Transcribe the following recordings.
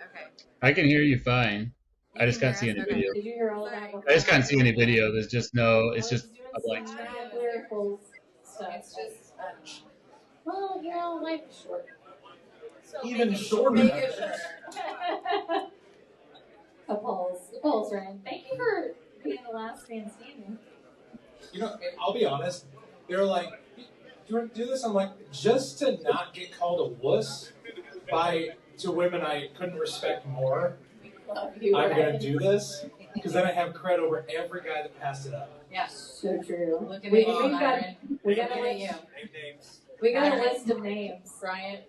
Okay. I can hear you fine. You I can just can't hear see us? any Okay. video. Did you hear all of that? I just can't see any video. There's just no. It's just doing a blank some screen. mad lyrical stuff. It's just, Well, you know, life is short. so Even make shorter. Make it shorter. Appall's ran. Thank you for being the last man standing. You know, I'll be honest. They're like, "Do you want to do this?" I'm like, just to not get called a wuss to women I couldn't respect more. Love you. I'm gonna do this because then I have cred over every guy that passed it up. Yes. So true. Look at we me, got Byron. we got Look a at list. you. Names. We got a Byron. list of names. Bryant.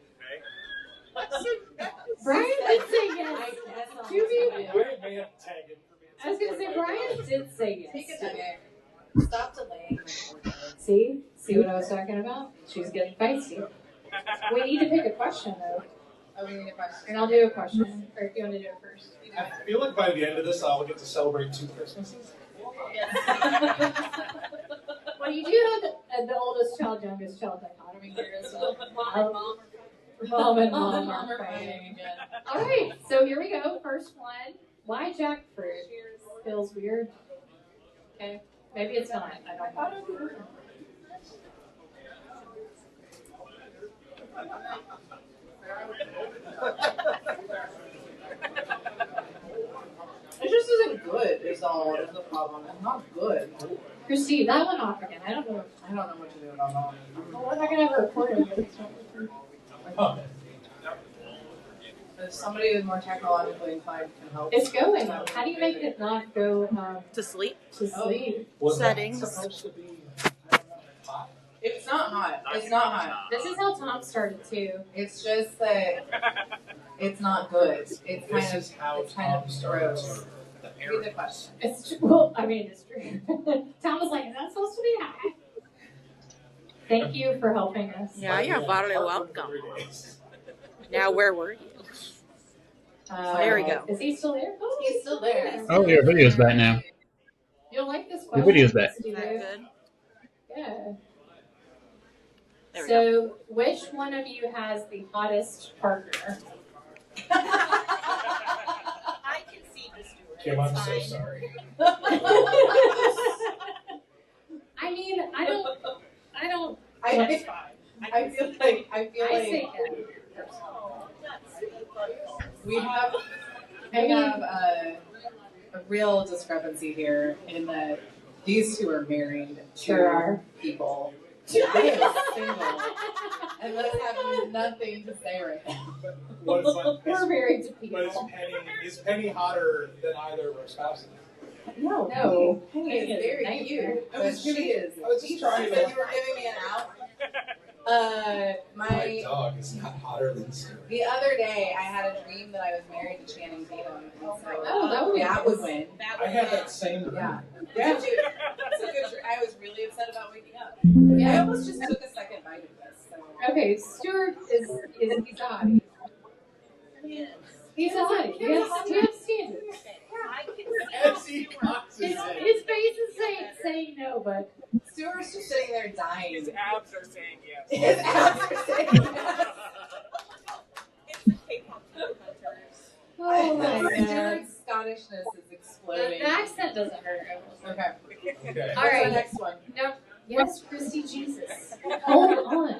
Brian did say yes. I guess To be- I may have to tag him for being I was gonna say Brian did say yes. Take it okay. Stop delaying. See what I was talking about? She's getting feisty. We need to pick a question though, Oh, we need a question. and I'll do a question. Or if you want to do it first. I feel like by the end of this, I'll get to celebrate 2 Christmases. Well, you do have the oldest child, youngest child dichotomy here as well. Mom and mom are fighting again. All right, so here we go. First one. Why jackfruit? Feels weird. Okay, maybe it's not. I don't know. It just isn't good. Is the problem. It's not good. Christine, that one off again. I don't know. I don't know what to do about that. Well, we're not gonna have a recording of this one. If somebody who's more technologically inclined can help. It's going. How do you make it not go To sleep. to sleep? Was Settings. that supposed to be, I don't know, hot? It's not hot. It's not hot. This is how Tom started too. It's just that it's not good. It's This kind is how it's kind Tom of started gross. the Read the question. It's true. Well, I mean, it's true. Tom was like, "Is that supposed to be high?" Thank you for helping us. Yeah, you're very welcome. Now, where were you? There we go. Is he still there? Oh, He's still there. Oh, your video's back now. You'll like this Your question. video's back. Christy, Is that though. good? Yeah. There we go. So, which one of you has the hottest partner? I can see the Stuart. Kim, I'm It's so fine. sorry. I mean, I don't. I That's fine. I feel like I say him. we have a real discrepancy here in that these two are married to Sure are. people. I am single, and let's have nothing to say right now. What's like, We're married to people. but is Penny hotter than either of our spouses? No. Penny is very Thank cute. you. But she is. I was just You trying to- said you were giving me an out. My My dog is not hotter than Stuart. the other day I had a dream that I was married to Channing Tatum, and so Oh, that would be that nice. would win. I had that same dream. Yeah. Yeah. Did you? That's a good dream. I was really upset about waking up. I almost just took a second bite of this. So. Okay, Stuart is he's a hottie. He's a hottie. You have standards. I can As see he cocks his head. His face is saying no, but Stuart's just sitting there dying. His abs are saying yes. His abs are saying yes. It's the K-pop hunters. oh my god. Stuart's Scottishness is The exploding. accent doesn't hurt. Okay. Okay. All What's right. the next one? No, yes, Christy Jesus. Hold on. All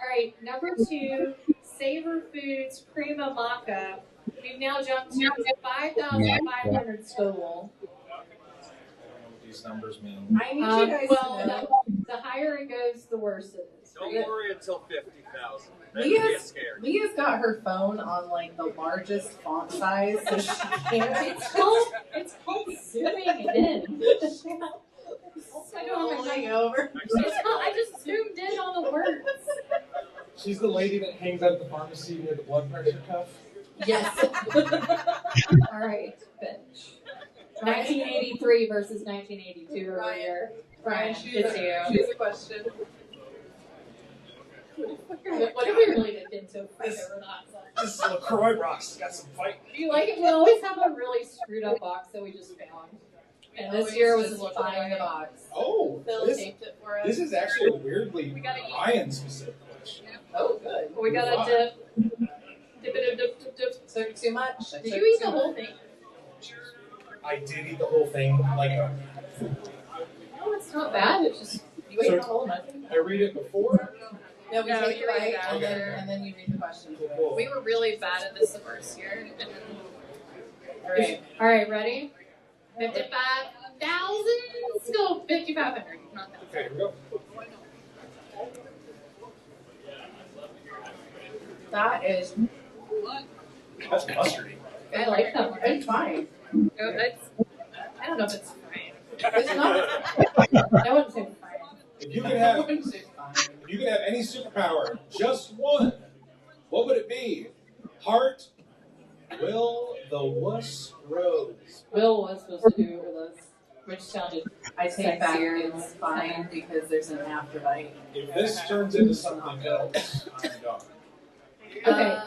right, number 2, Savor Foods Prima Maca. We've now jumped to 5,500 Scoville. I don't know what these numbers mean. I need you guys Well, to know. the higher it goes, the worse it is. Don't worry until 50,000. Then Leah's- you get scared. Leah's got her phone on like the largest font size, so she can't. It's called zooming in. I don't Rolling over. I just zoomed in on the words. She's the lady that hangs out at the pharmacy with the blood pressure cuff. Yes. All right, bench. 1983 versus 1982 over Ryan. here. Brian, It's you. choose a question. What if we really did into a fight over that? This is LaCroix Rocks. Got some fight. Do you like it? We always have a really screwed up box that we just found. And this year was just buying the box. Oh, Phil this, taped it for us. this is actually a weirdly We gotta eat. Ryan specific question. Oh, good. We got a dip. Dip, dip, dip, dip, dip. took too much. Did you eat the whole thing? I did eat the whole thing. Like, No, it's not bad. It's just you ate So- the whole nothing. I read it before. No, we No, take you the read bite it after. and then you read the questions. Cool. We were really bad at this the first year. All right. All right, ready? 55,000. Let's go 5,500. Not that. Okay, here we go. That is. That's mustardy. I like that one. It's fine. Oh, it's, I don't know if it's fine. It's not. I wouldn't say fine. If you could I have, wouldn't say fine. if you could have any superpower, just one, what would it be? Heart, will, the wuss rose. Will was supposed to do it with us, which sounded I take back sexier. it's fine because there's an afterbite. If this turns into something else, I'm gone. Okay.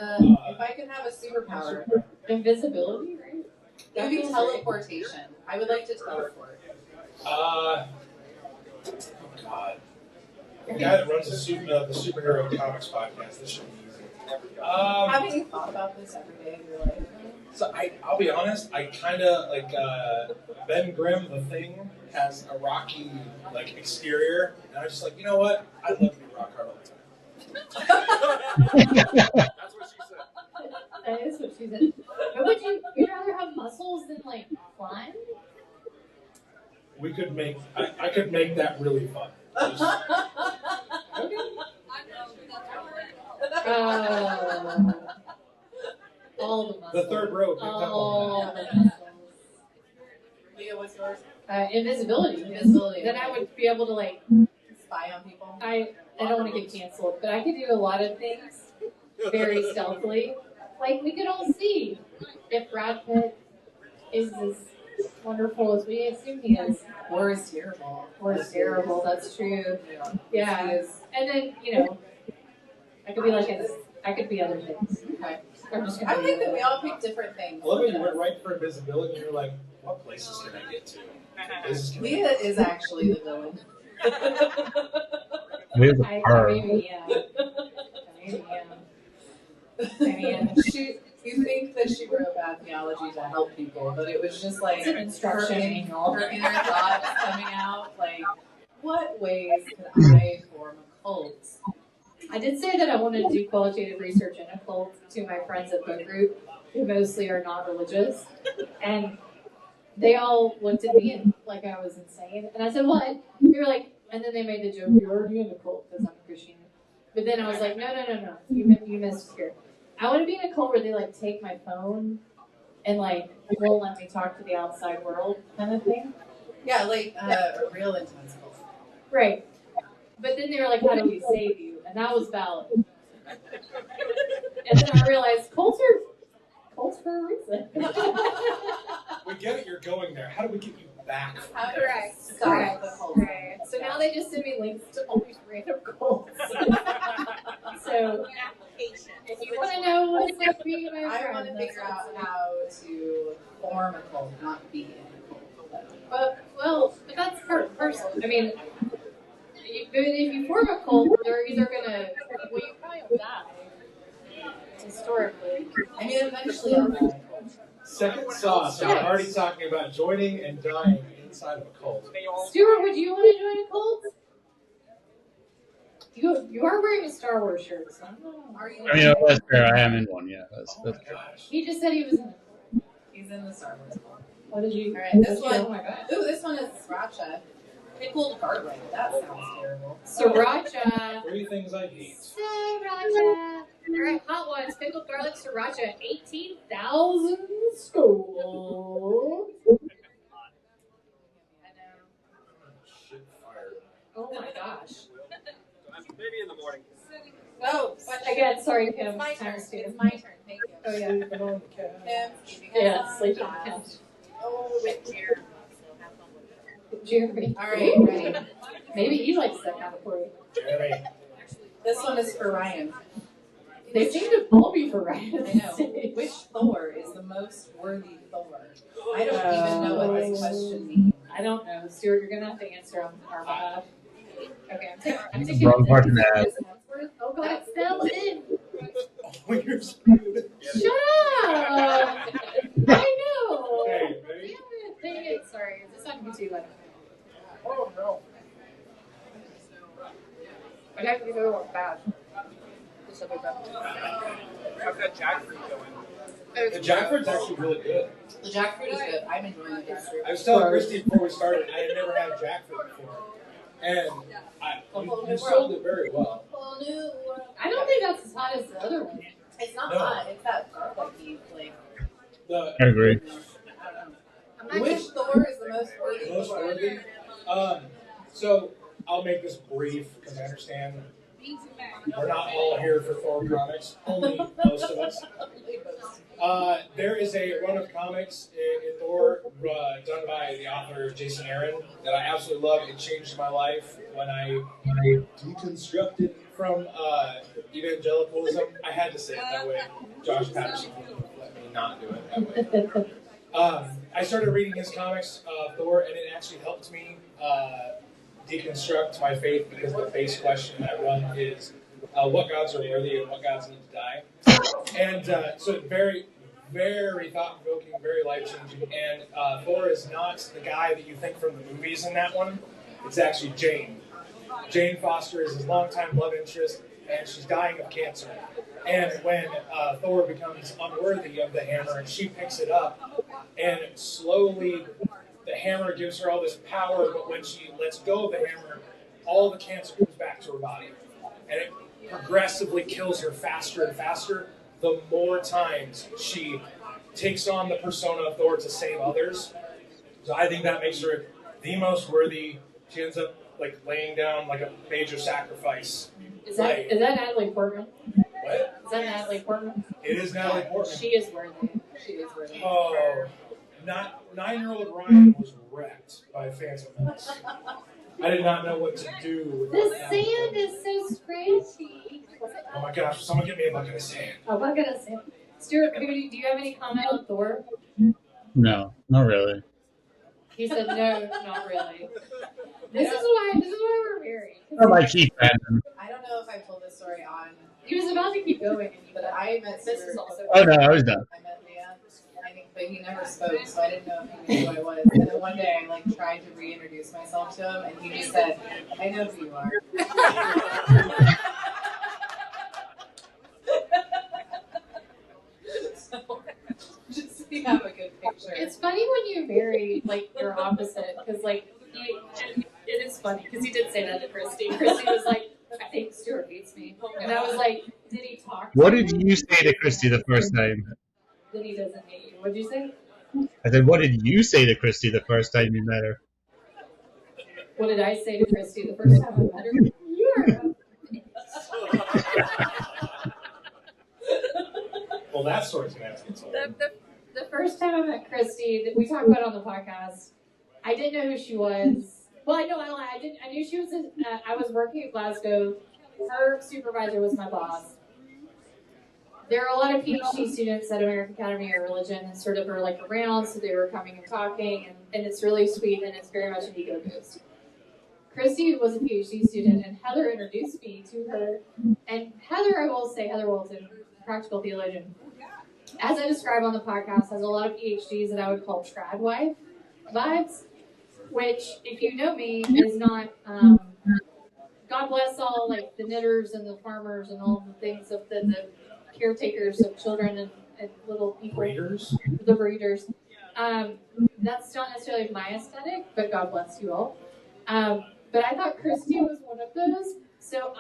If I can have a superpower, invisibility, right? it would be teleportation. I would like to teleport. Oh God. The guy that runs the superhero comics podcast, this should be easy. Haven't you thought about this every day of your life? So I'll be honest, I kind of like Ben Grimm. The Thing has a rocky like exterior, and I was just like, you know what? I'd love to be rock hard all the time. That's what she said. That is what she said. But would you'd rather have muscles than like climb? We could make. I could make that really fun. Just- All the muscles. the third row picked up on All that. the muscles. Leah, what's yours? Invisibility. Invisibility. Then I would be able to like. Spy on people. I don't want to get canceled, but I could do a lot of things very stealthily. Like we could all see if Brad Pitt is as wonderful as we assume he is, Or is terrible. or is terrible. That's true. Yeah. He is. And then I could be I could be other things. Okay. I'm just I gonna think be that we all pick different things. I love how you went right for invisibility, and you're like, what places can I get to? Places can I Leah is actually the villain. There's a I car. maybe am. Maybe am. You think that she wrote bad theology to help people, but it was just like It's an instruction manual. her inner thoughts coming out. Like, what ways could I form a cult? I did say that I wanted to do qualitative research in a cult to my friends at book group, who mostly are not religious, and they all looked at me and like I was insane. And I said, "What?" They were like, and then they made the joke, "You're already in a cult because I'm a Christian." But then I was like, "No, you missed here. I want to be in a cult where they like take my phone and like won't let me talk to the outside world, kind of thing." Yeah, like a real intense cult. Right. But then they were like, "How do we save you?" And that was valid. And then I realized cults for a reason. We get it, you're going there. How do we get you back? How do I Correct. stop the cult? Right. So now they just send me links to all these random cults. So if you want to know what it's like being my I friend, want to that's figure out what how to form a cult, not be in a cult. but that's personal. I mean, if you form a cult, they're either gonna you probably will die. Historically. I mean, eventually I'll die. Second sauce. We're already talking about joining and dying inside of a cult. They all Stuart, would you want to join a cult? You are wearing a Star Wars shirt, so I don't know. Are you? I mean, that's fair. I am in one. Yeah, that's Oh my fair. gosh. He just said he was in a cult. He's in the Star Wars cult. What did you? All right, this what did you- one- Oh my god. Ooh, this one is sriracha. Pickled garlic. That sounds terrible. Sriracha. 3 things I hate. Sriracha. All right, hot ones. Pickled garlic sriracha. 18,000 schools. I know. Shit fired. Oh my gosh. Maybe in the morning. Oh, Again, sorry, Kim. It's my turn. Times two. It's my turn. Thank you. Oh yeah. Sleeping on the couch. Kim, keeping us Yeah, on sleep on task. the couch. Oh, with Jeremy. So have fun with it. Jeremy. All right, ready? Maybe he likes that kind of play. Jeremy. This one is for Ryan. They seem to all be for Ryan. I know. Which Thor is the most worthy Thor? I don't even know what this question means. I don't know. Stuart, you're gonna have to answer on our behalf. Okay, I'm taking Wrong person to ask. Oh god, it's still in. Oh, you're screwed. Shut up! jackfruit going. The jackfruit's actually really good. The jackfruit is good. I'm enjoying the jackfruit. I was telling Christy before we started, I had never had jackfruit before. And you sold it very well. I don't think that's as hot as the other one. It's not No. hot. It's that garlicky like. I agree. Which Thor is the most worthy? Most worthy. So I'll make this brief because I understand we're not all here for Thor comics. Only most of us. There is a run of comics in Thor done by the author Jason Aaron that I absolutely love. It changed my life when I deconstructed from evangelicalism. I had to say it that way. Josh Patterson wouldn't let me not do it that way. I started reading his comics, Thor, and it actually helped me deconstruct my faith because the base question that I run is what gods are worthy and what gods need to die. And so very, very thought-provoking, very life-changing. And Thor is not the guy that you think from the movies in that one. It's actually Jane. Jane Foster is his longtime love interest, and she's dying of cancer. And when Thor becomes unworthy of the hammer, and she picks it up, and slowly the hammer gives her all this power, but when she lets go of the hammer, all the cancer comes back to her body. And it progressively kills her faster and faster the more times she takes on the persona of Thor to save others. So I think that makes her the most worthy. She ends up like laying down like a major sacrifice. Is that Natalie Portman? What? Is that Natalie Portman? It is Natalie Portman. She is worthy. She is worthy. Oh, 9-year-old Ryan was wrecked by Phantom Menace. I did not know what to do with The that. sand is so scratchy. Oh my gosh, someone get me a bucket of sand. Oh, what can I say? Stuart, do you have any comment on Thor? No, not really. He said no, not really. This is why we're married. I like Keith Fandom. I don't know if I told this story on, He was about to keep going, but I met this Stuart. is also. Oh no, I was done. I met Leah, I think, but he never spoke, so I didn't know if he knew who I was. And then one day I like tried to reintroduce myself to him, and he just said, "I know who you are." So, just so you have a good picture. It's funny when you marry like your opposite, because like and it is funny because he did say that to Christy. Christy was like, "I think Stuart hates me," and I was like, "Did he talk?" What to did you? you say to Christy the first time? That he doesn't hate you. What'd you say? I said, what did you say to Christy the first time you met her? What did I say to Christy the first time I met her? You're. Well, that story's gonna have to get told. The first time I met Christy, that we talked about on the podcast, I didn't know who she was. Well, I know I lied. I knew she was. I was working at Glasgow. Her supervisor was my boss. There are a lot of PhD students at American Academy of Religion, and sort of are like around, so they were coming and talking, and it's really sweet, and it's very much an ego boost. Christy was a PhD student, and Heather introduced me to her. And Heather, I will say, Heather Walton, practical theologian, as I describe on the podcast, has a lot of PhDs that I would call trad wife vibes, which, if you know me, is not, God bless all, like, the knitters and the farmers and all the things of the caretakers of children and little people. Breeders? The breeders. That's not necessarily my aesthetic, but God bless you all. But I thought Christy was one of those. So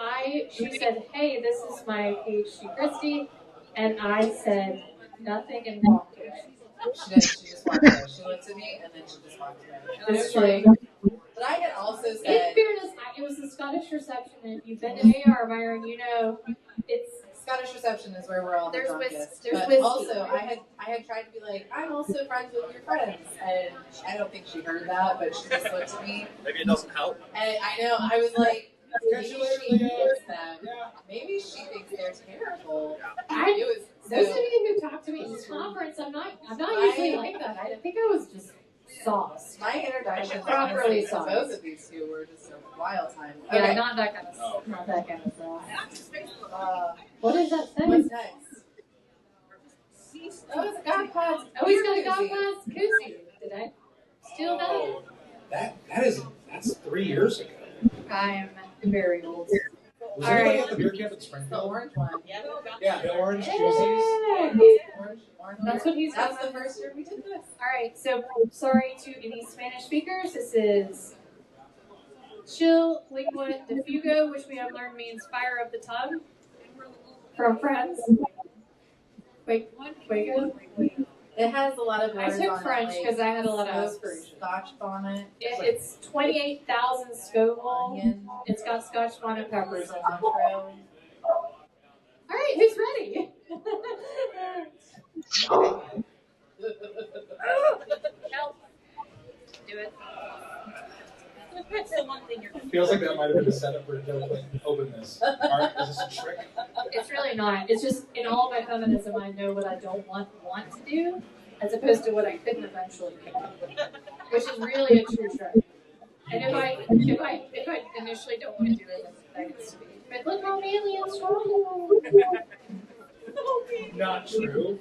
she said, "Hey, this is my PhD Christy." And I said nothing and walked away. She did. She just walked away. She looked at me and then she just walked away. And I was like, but I had also In said, fairness, it was the Scottish reception, and if you've been to AR, Myron, you know it's. Scottish reception is where we're all the There's drunkest. there's But whiskey. also, I had tried to be like, I'm also friends with your friends, and I don't think she heard that, but she just looked at me, Maybe it doesn't help. and I know I was like, maybe Catch you later, she Leah. hates them. Yeah. Maybe she thinks they're terrible. I It was Those so. of you who talk to me at this conference, I'm not usually like that. I think I was just sauce. My introduction Properly honestly, to sauced. both of these two were just a wild time. Yeah, Okay. not that kind of stuff. Not that kind of stuff. Uh, What does that say? what's next? Oh, it's a God Pods. Oh, he's got a God class koozie. Did I steal that? Oh, that's 3 years ago. I'm very old. Was All anybody right. at the beer camp in The Springfield? orange one. Yeah, no, got Yeah, the orange jerseys. Orange. That's what he's That's the first year we did this. All right, so sorry to any Spanish speakers. This is Chill Lingua de Fuego, which we have learned means fire of the tongue from France. Wait, Fuego? It has a lot of words I took on French it, because I had a lot of smoke, aspirations. Scotch bonnet, It's 28,000 Scoville. onion, It's got Scotch bonnet peppers. cilantro. All right, who's ready? Help. Do it. What's the one thing you're Feels like that might have been a setup for Joe to open this. Is this a trick? It's really not. It's just in all of my feminism, I know what I don't want to do, as opposed to what I couldn't eventually do, which is really a true trick. And if I initially don't want to do it, then that gets to be. But look how manly and strong you are. Not true.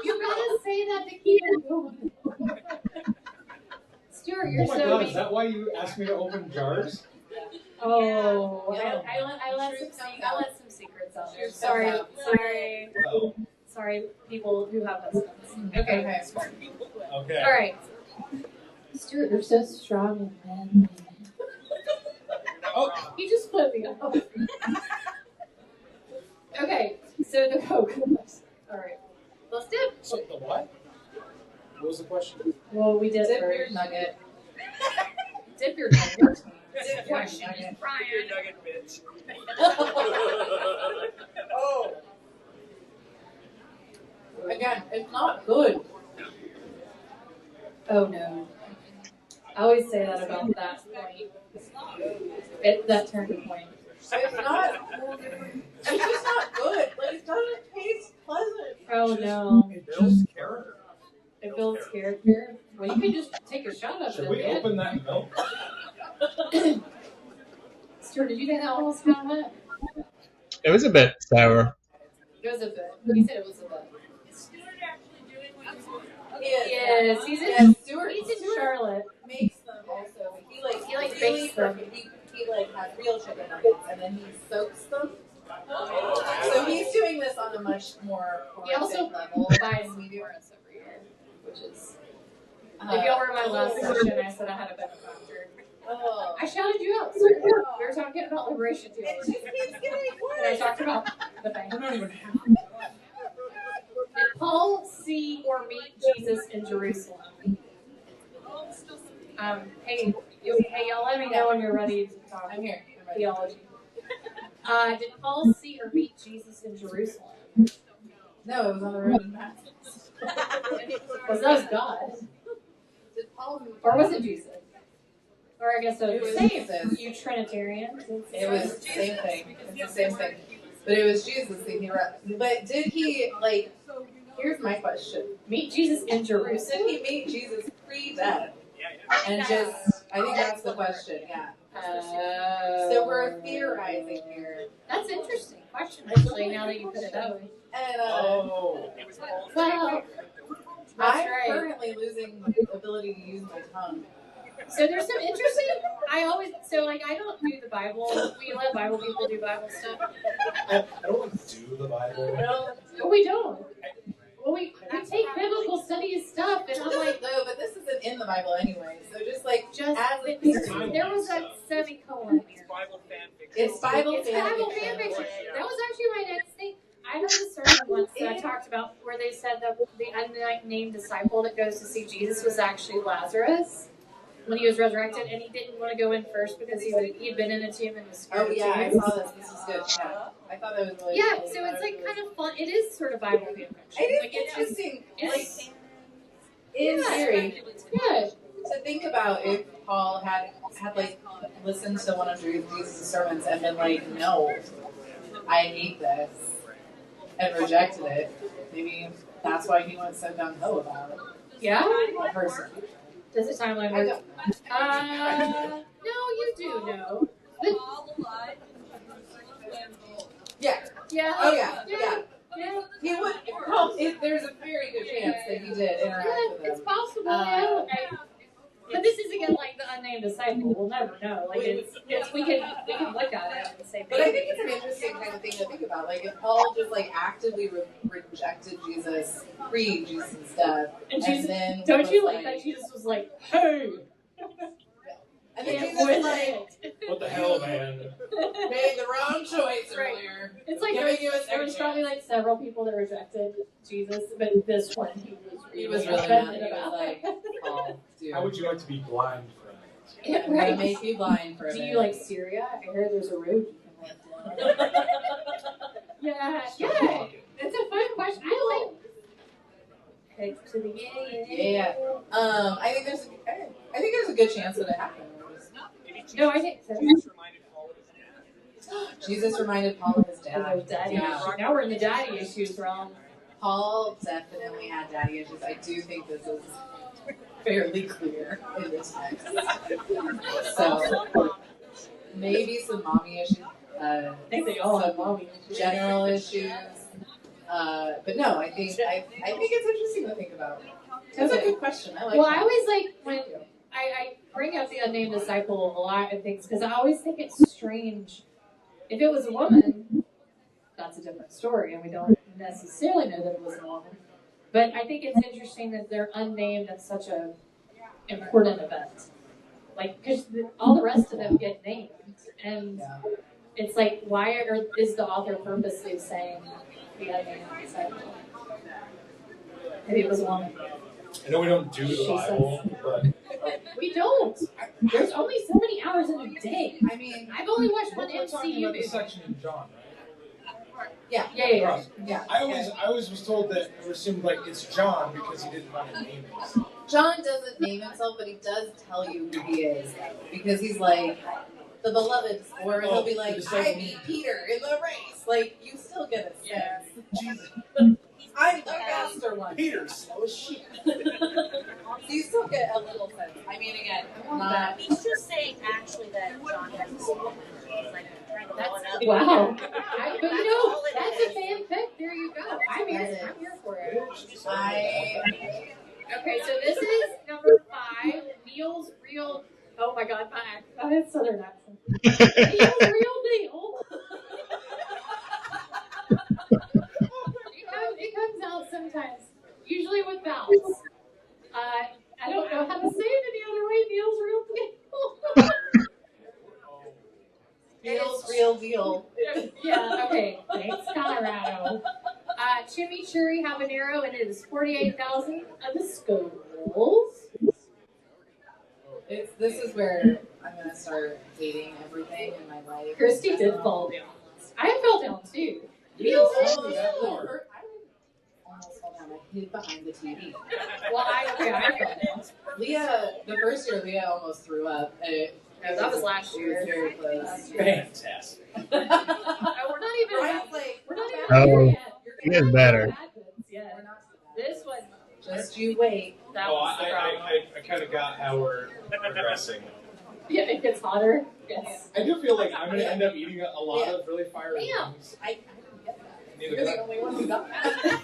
You gotta say that to keep it going. Stuart, you're Oh my so god, mean. is that why you asked me to open jars? Oh, Yeah. I let some secrets out there. Sorry, Well, sorry, people who have husbands. Okay. Okay. okay. All right. Stuart, you're so strong and manly. Oh, You just put me off. Okay, so the Coke. All right, let's dip. so the what? What was the question? Well, we did Dip it your first. nugget. Dip your nugget. Dip your nugget. Your nugget bitch. Oh. Again, it's not good. Oh no. I always say that about that point. That turning point. It's not. It's just not good. Like it doesn't taste pleasant. Oh no. It just character. It builds character. Well, you can just take a shot of Should it. we man. open that milk? Stuart, did you think that one was kind of it? It was a bit sour. It was a bit. He said it was a bit. Is Stuart actually doing what he's supposed to do? Yes, he's in. Yeah, Stuart. He's in Stuart Charlotte. makes them also. But he like bakes really them. he like has real chicken nuggets and then he soaks them. So he's doing this on a much more He also level buys than we do. us every year, which is. If y'all were in my last session, I said I had a benefactor. Oh. I shouted you out, sir. We were talking about liberation too. It just keeps getting And I worse. talked about the bank. We're not even half. Did Paul see or meet Jesus in Jerusalem? Hey, y'all, let me know when you're ready to talk I'm here. I'm ready. theology. Did Paul see or meet Jesus in Jerusalem? No, it was on the road in Damascus. Was that God? Did Paul move? Or was it Jesus? Or I guess It the was same. Jesus. You Trinitarians. It was the same thing. It's the same thing. But it was Jesus that he read. But did he, like, here's my question. Meet Jesus in Did Jerusalem. he meet Jesus pre-death? Yeah. And just, I think that's the question, yeah. So we're theorizing here. That's an interesting question, actually, now that you put it that way. And Oh. It was Paul's Well, that's I'm right. currently losing the ability to use my tongue. So there's some interesting. I don't do the Bible. We let Bible people do Bible stuff. I don't want to do the Bible. But we don't. Well, we take biblical studies stuff, and I'm like, No, but this isn't in the Bible anyway. So just like, just as a there was that semicolon It's here. Bible fan fiction. It's Bible It's Bible fan fan fiction. fiction. That was actually my next thing. I heard a sermon once that I talked about where they said that the unnamed disciple that goes to see Jesus was actually Lazarus when he was resurrected, and he didn't want to go in first because he'd been in a tomb and was scared. Oh yeah, I of tombs. saw this. This is good. Yeah. I thought that was really Yeah, cool. so it's like kind of fun. It is sort of Bible fan fiction. It is Like it's just interesting. Like it's in yeah. theory, good. to think about if Paul had like listened to one of Jesus' sermons and been like, no, I hate this, and rejected it. Maybe that's why he went so gung ho about it. Yeah. Person. Does the timeline I work? don't. No, you do know. But, Yeah. yeah. Oh yeah. Yeah. Yeah. He would. Well, there's a very good chance that he did interact with It's him. possible. I But this is again like the unnamed disciple. We'll never know. Like we can look at it and say. But I think it's an interesting kind of thing to think about. Like if Paul just like actively rejected Jesus, pre-Jesus' death, and then don't you like that Jesus was like, hey. And then Jesus was like, what the hell, man? made the wrong choice earlier. It's like there was probably like several people that rejected Jesus, but this one he was really mad. He was like, Paul, dude. How would you like to be blind for a minute? Yeah, right. Make you blind for a minute. Do you like Syria? I heard there's a road you can walk down. Yeah. It's a fun question. I like. Head to the yeah. I think there's a good chance that it happened. No, I think so. Jesus reminded Paul of his dad. Yeah. Now we're in the daddy issues realm. Paul definitely had daddy issues. I do think this is fairly clear in this text. So maybe some mommy issues. I think they all have mommy issues. General issues. But no, I think it's interesting to think about. That's a good question. I like. Well, I always like when I bring up the unnamed disciple a lot of things because I always think it's strange. If it was a woman, that's a different story, and we don't necessarily know that it was a woman. But I think it's interesting that they're unnamed at such a important event. Like, because all the rest of them get named, and it's like, why is the author purposely saying the unnamed disciple? Maybe it was a woman. I know we don't do the Bible, but we don't. There's only so many hours in a day. I mean, I've only watched one we're talking MCU about movie. the section in John, right? Yeah. I always was told that it assumed like it's John because he didn't want to name himself. John doesn't name himself, but he does tell you who he is because he's like the beloved, or he'll be like, I beat Peter in the race. Like you still get a sense. Jesus. I'm the faster one. Peter's slow as shit. So you still get a little sense. I mean, again, not. He's just saying actually that John has a soul. Like trying to one up. Wow. But you know, that's a fan fic. There you go. I'm here for it. Okay, so this is number 5. Neil's real. Oh my God, I had Southern accent. Neil's real deal. It comes out sometimes, usually with vowels. I don't know how to say it any other way. Neil's real deal. Neil's real deal. Yeah, okay. Thanks, Colorado. Chimichurri habanero, and it is 48,000 of the scones. This is where I'm going to start hating everything in my life. Christy did fall down. I fell down too. Neil's real deal. Almost fell down. I hid behind the TV. Well, I fell down. Leah, the first year, Leah almost threw up. That was last year. It was very close. Fantastic. We're not even Oh, here yet. he is better. Yeah. This one. Just you wait. That Oh, was the problem. I kind of got how we're progressing. Yeah, it gets hotter. Yes. I do feel like I'm going to end up eating a lot of really fiery Damn. things. I didn't get that. Neither You're did the I. only one who got that.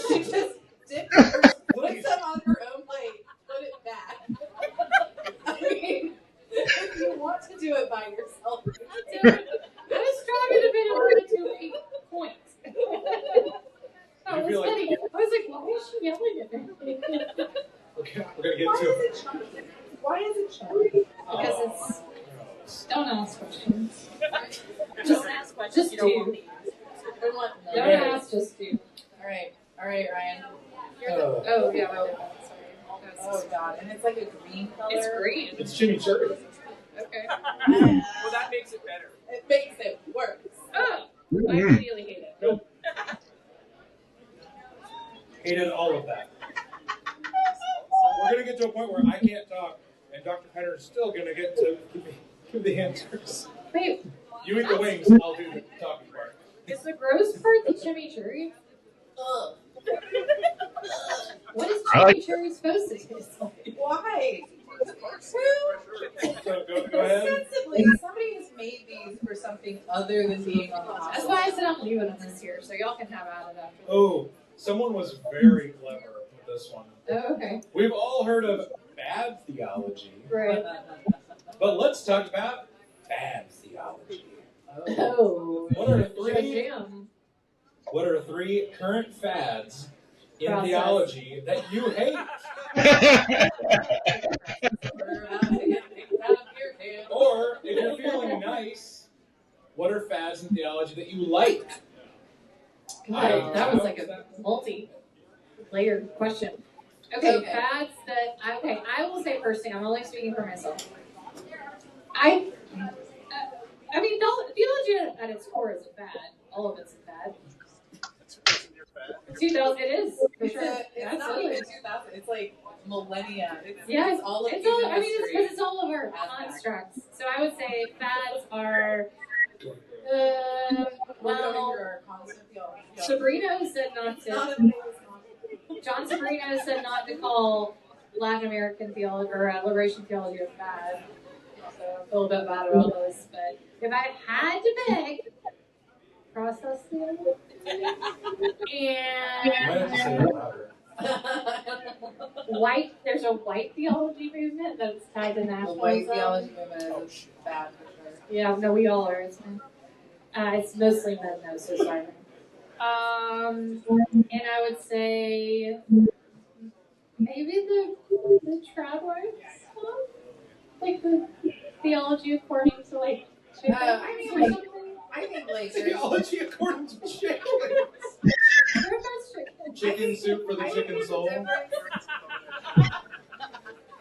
She just dipped her, put some on her own plate, put it back. I mean, if you want to do it by yourself, I was strong in a bit of order to a point. I That was feel like- funny. I was like, why is she yelling at me? Okay, we're going to get why to is it chunky? Why is it chunky? Because it's. Don't ask questions. Just ask questions. Just You don't want do. me. Don't ask, just do. All right, Ryan. Oh, yeah, my bad. Oh God, and it's like a green color. It's green. It's chimichurri. Okay. Well, that makes it better. It makes it worse. Oh, I really hate it. Nope. Hated all of that. We're going to get to a point where I can't talk, and Dr. Penner is still going to get to give the answers. Wait, You eat the wings, I'll do the talking part. is the gross part the chimichurri? Ugh. What is I like- chimichurri supposed to taste like? Why? So go ahead. Sensibly, somebody has made these for something other than being on the hot That's why I said I'm leaving them this year, so y'all can have at it after. Oh, someone was very clever with this one. Oh, okay. We've all heard of bad theology. Right. But let's talk about bad theology. Oh. What are three? Jam. What are three current fads in Process. theology that you hate? We're about to get kicked out of here, dude. Or, if you're feeling nice, what are fads in theology that you like? God, that was like a multi-layered question. Okay, fads that I will say first thing. I'm only speaking for myself. I mean, theology at its core is a fad. All of it's a fad. 2000, it is for sure. It's not even 2000. It's like millennia. It's all of it's all. I mean, it's history. because it's all of our constructs. So I would say fads are. Well, Sabrino said not to. John Sabrino said not to call Latin American theology or liberation theology a fad. So I feel a bit bad about this, but if I had to pick, process theology and there's a white theology movement that's tied to nationalism. The white theology movement is bad for sure. Yeah, no, we all are. It's mostly men though, so sorry. And I would say maybe the Tradwives stuff, like the theology according to like chickens or something. I think like Theology according to chickens. Chicken soup for the chicken soul.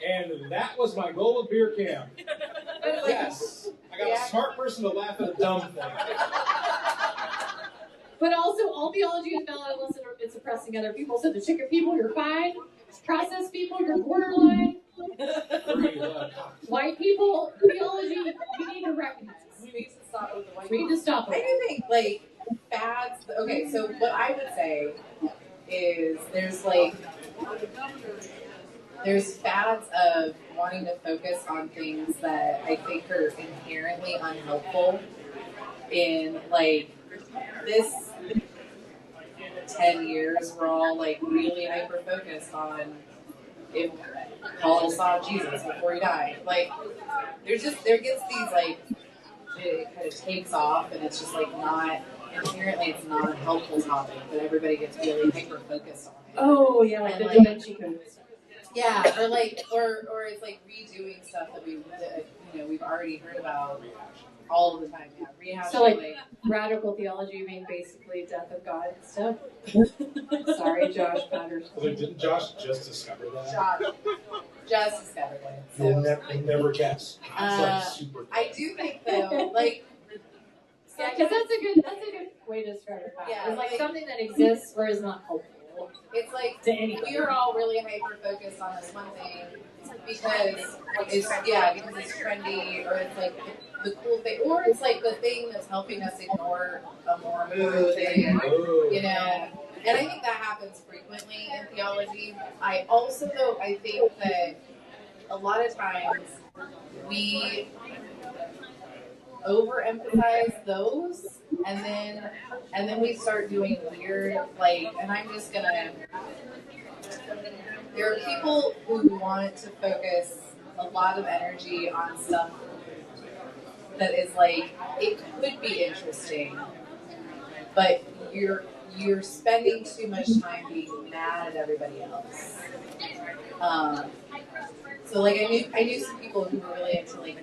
And that was my goal of beer camp. Yes, I got a smart person to laugh at a dumb thing. But also, all theology is valid unless it's oppressing other people. So the chicken people, you're fine. Processed people, you're borderline. White people, theology, you need to recognize. We need to stop with the white. We need to stop with I do think like fads. Okay, so what I would say is there's fads of wanting to focus on things that I think are inherently unhelpful in like this 10 years. We're all like really hyper focused on if Paul saw Jesus before he died. Like there gets these like it kind of takes off and it's just like not inherently it's not a helpful topic, but everybody gets really hyper focused on it. Oh yeah, like and the Da Vinci Code. Yeah, or it's like redoing stuff that we've already heard about all of the time. Yeah, rehashing. So like radical theology being basically death of God and stuff. Sorry, Josh Patterson. Wait, didn't Josh just discover that? Josh just discovered it. So, You'll never guess. It's like super. I do think though, like. Yeah, because that's a good way to describe it. Yeah, it's like something that exists or is not helpful. It's like to anyone. we were all really hyper focused on this one thing because it's trendy or it's like the cool thing or it's like the thing that's helping us ignore a more important thing, you know. And I think that happens frequently in theology. I think that a lot of times we overemphasize those and then we start doing weird and I'm just gonna there are people who want to focus a lot of energy on stuff that is like it could be interesting but you're spending too much time being mad at everybody else. So like I knew some people who were really into like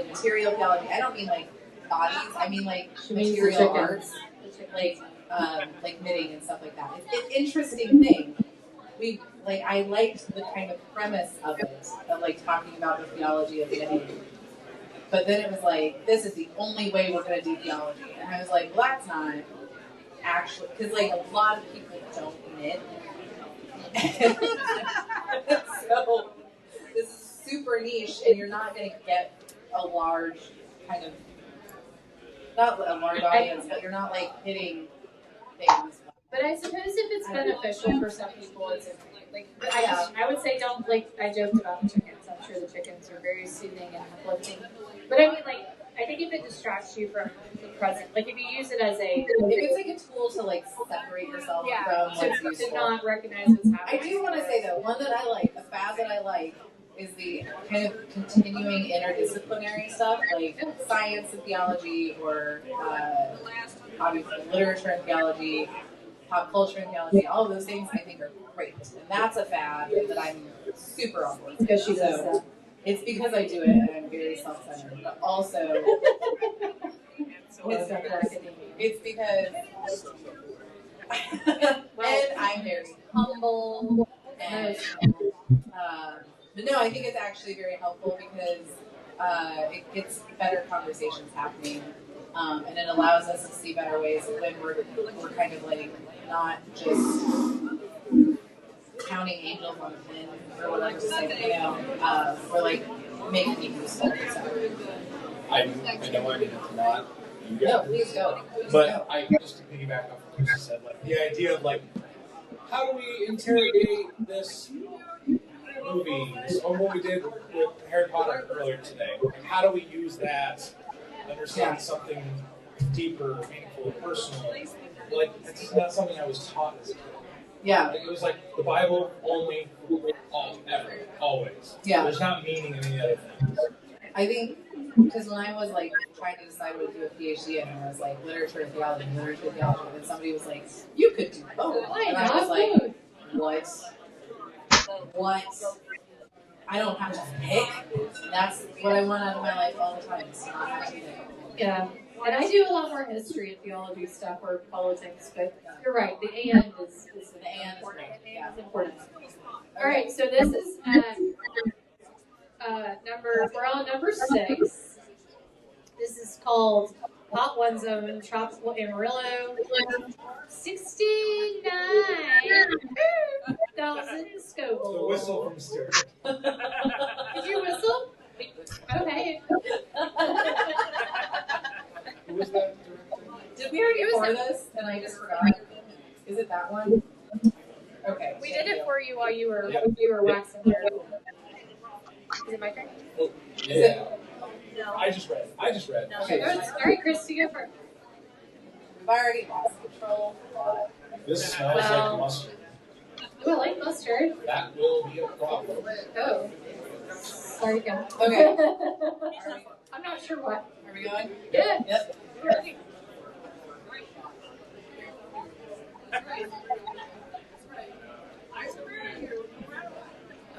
material theology. I don't mean like bodies. I mean like material arts, like knitting and stuff like that. It's an interesting thing. I liked the kind of premise of it, of like talking about the theology of knitting. But then it was like, this is the only way we're going to do theology. And I was like, well, that's not actually, because like a lot of people don't knit. So this is super niche, and you're not going to get a large kind of, not a large audience, but you're not like hitting things. But I suppose if it's beneficial for some people, it's okay. Like I would say don't like. I joked about the chickens. I'm sure the chickens are very soothing and uplifting. But I mean, like I think if it distracts you from the present, like if you use it as a, if it's like a tool to like separate yourself from what's to useful. not recognize what's happening. I do want to say though, one that I like, a fad that I like, is the kind of continuing interdisciplinary stuff, like science and theology, or obviously literature and theology, pop culture and theology. All of those things I think are great, and that's a fad that I'm super on board. Because she does So that. it's because I do it, and I'm very self-centered, but also it's because and I'm very humble and. But no, I think it's actually very helpful because it gets better conversations happening, and it allows us to see better ways when we're kind of like not just counting angels on a pin or whatever to say, you know, we're like making it useful. So. I know I'm not you guys. No, please go. But I just to piggyback off what Chris said, like the idea of like, how do we interrogate this movie, or what we did with Harry Potter earlier today? Like, how do we use that to understand something deeper, meaningful, personal? Like, it's not something I was taught as a kid. Yeah. Like, it was like the Bible only, ever, always. Yeah. There's not meaning in any other things. I think because when I was like trying to decide what to do a PhD in, I was like literature, theology, and then somebody was like, "You could do both," and I was like, "What? I don't have to pick. That's what I want out of my life all the time. It's not have to pick." Yeah. And I do a lot more history and theology stuff or politics, but you're right. The and is important. Yeah. It's important. All right, so this is we're on number 6. This is called Hot One Zone Tropical Amarillo. 69,000 Scoville. The whistle from Stuart. Did you whistle? Okay. Who was that? Did we already record this and I just forgot? Is it that one? Okay. We did it for you while you were Yeah. waxing your. Is it my turn? Oh, yeah. I just read. Okay. All right, Chris, you go first. We've already lost control. This smells like mustard. Ooh, I like mustard. That will be a problem. Oh. Sorry, go. Okay. I'm not sure what. Are we going? Yeah. Yep.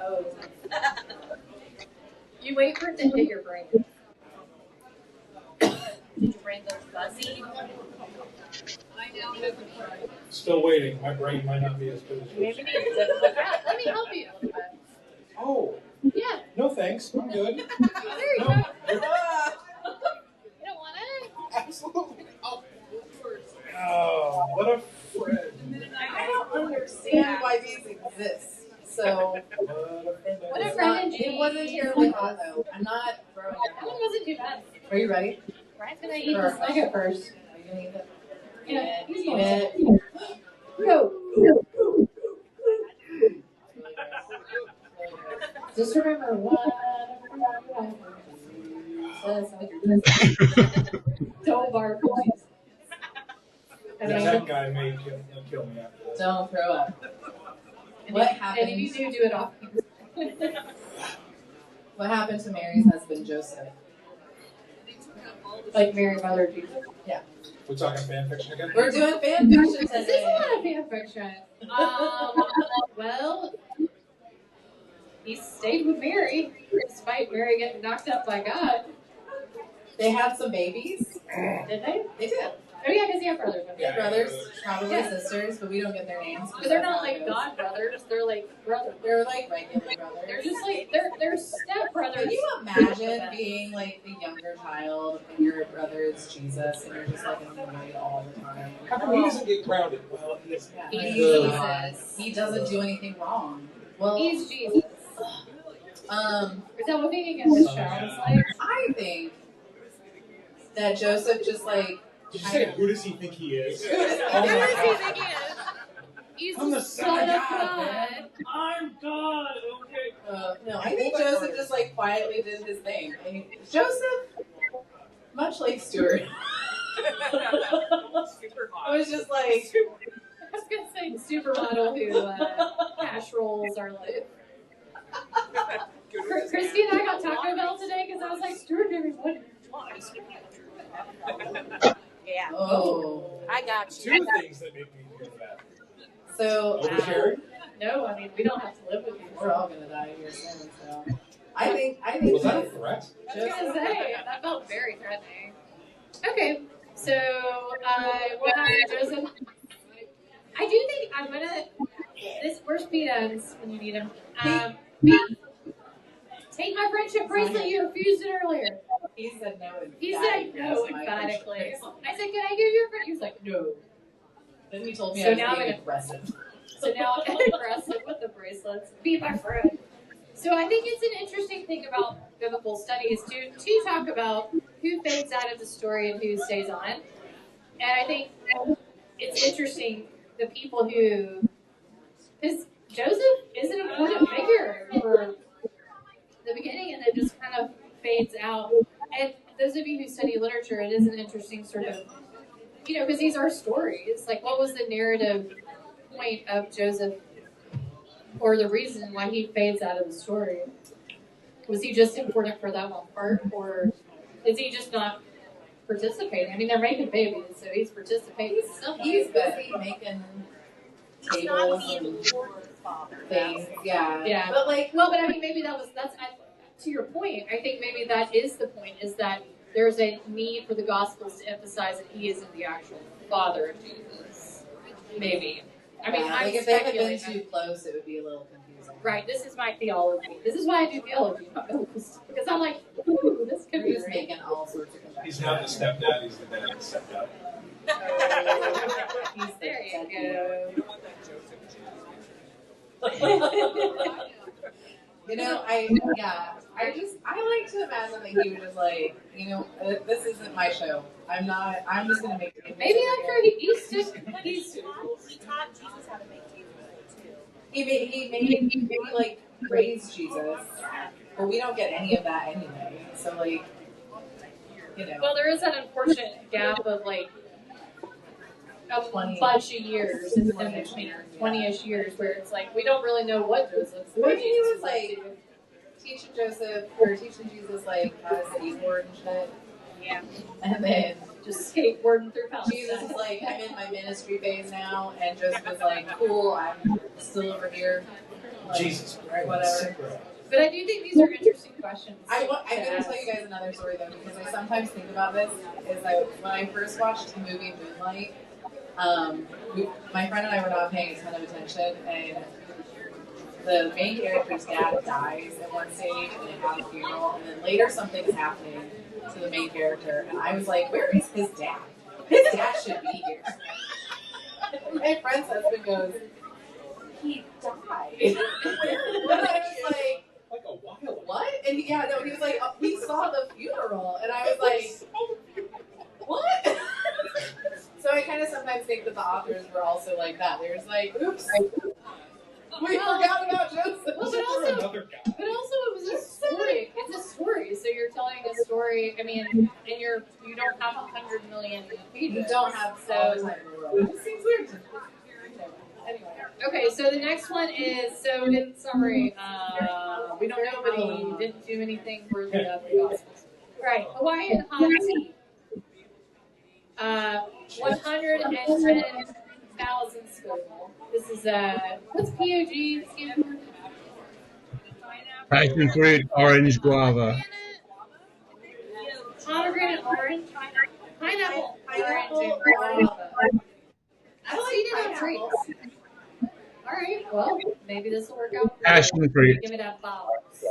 Oh. You wait for it to hit your brain. Did your brain go fuzzy? Still waiting. My brain might not be as good as yours. Maybe need to look out. Let me help you a little bit. Oh, Yeah. no thanks. I'm good. There you go. No. You don't want it? Absolutely. Oh, what a friend. I don't understand why these exist. So What a it's friend not, and it wasn't terribly hot though. I'm not throwing it. That one wasn't too bad. Are you ready? Ryan's gonna eat this nugget first. Are you gonna eat it? Yeah, he's Eat going it. to. Go. Just remember what. Don't bark. Yeah, that guy may kill me after this. Don't throw up. And What if happened? you do it off. What happened to Mary's husband Joseph? Like Mary, Mother of Jesus. We're talking fan fiction again? We're doing fan fiction This is today. a lot of fan fiction. Well, he stayed with Mary, despite Mary getting knocked up by God. They had some babies. Did they? They did. Oh yeah, because he had brothers. They had brothers, probably sisters, but we don't get their names. But they're not like God brothers. They're like brothers. They're like regular brothers. They're just like they're step brothers. Can you imagine being like the younger child and your brother is Jesus and you're just like annoyed all the time? How come he doesn't get grounded? Well, he's He's Jesus. He doesn't do anything wrong. Well, He's Jesus. um, Is that what being against his child is like? I think that Joseph just like. Did you say, who does he think he is? Who does- Oh Who my is he God. thinking of? He's I'm the son of God, man. I'm God, okay. No, I think Joseph just like quietly did his thing. And Joseph much like Stuart. Super I hot. was just like, I was gonna say supermodel who cash rolls are like. Christy and I got Taco Bell today because I was like, Stuart never wanted Yeah. oh. I got you. Two things that make me do that. So, Oversharing? No, I mean we don't have to live with you. we're all gonna die here soon. So, I think Was that a threat? I was gonna say that felt very threatening. Okay, so we'll have Joseph. I do think I'm gonna. Where's Pete ends when you need him? Pete, take my friendship bracelet. You refused it earlier. he said no. He said no emphatically. I said, "Can I give you a friend?" He was like, "No." Then he told me So I was now I'm being gonna- aggressive. So now I'm aggressive with the bracelets. Be my friend. So I think it's an interesting thing about biblical studies to talk about who fades out of the story and who stays on. And I think it's interesting the people who, because Joseph is an important figure for the beginning and then just kind of fades out. And those of you who study literature, it is an interesting sort of, because these are stories. Like, what was the narrative point of Joseph, or the reason why he fades out of the story? Was he just important for that one part, or is he just not participating? I mean, they're making babies, so he's participating. He's busy making He's not tables the and important father. things. Yeah. Yeah. But like, Well, but I mean, maybe to your point. I think maybe that is the point: is that there's a need for the Gospels to emphasize that he isn't the actual father of Jesus. Maybe. I mean, I'm like if they had been speculating. too close, it would be a little confusing. Right, this is my theology. This is why I do theology, not biblical, because I'm like, ooh, this could be He's great. making all sorts of conjectures. He's not the stepdad, he's the dad of the stepdad. He's There you the go. You don't want that Joseph I like to imagine that he was just like, this isn't my show. I'm just gonna make it. Maybe after he's He taught Jesus how to make tables too. He like raised Jesus, but we don't get any of that anyway. So like, Well, there is that unfortunate gap of like a 20. bunch of years in between, 20-ish years, where it's like we don't really know what Joseph's. Maybe he was like teaching Jesus like how to skateboard and shit. Yeah, And then just skateboarding through Palestine. Jesus is like, I'm in my ministry phase now, and Joseph is like, cool, I'm still over here. Like, Jesus Christ. whatever. But I do think these are interesting questions. I'm going to tell you guys another story though, because I sometimes think about this. Is that when I first watched the movie Moonlight, my friend and I were not paying a ton of attention, and the main character's dad dies at one stage, and they have a funeral, and then later something is happening to the main character, and I was like, where is his dad? His dad should be here. And my friend's husband goes, he died. And I was like a while ago. what? And he was like, oh, he saw the funeral, and I was like, what? So I kind of sometimes think that the authors were also like that. They were just like, oops, we forgot about Joseph. Well, There but also another guy. it was a story. It's a story. So you're telling a story. I mean, and you don't have 100 million pages. You don't have all the time in the world. It seems weird to anyway. Okay, so the next one is, so in summary, we don't know, but he didn't do anything worthy of the Gospels. Right, Hawaiian hot tea. 110,000 Scoville. This is what's POG stand for? Passion fruit, orange, guava. Pomegranate orange, pineapple, orange, and guava. I've seen it on trees. All right, well, maybe this will work out for you. Passion fruit. Give me that box.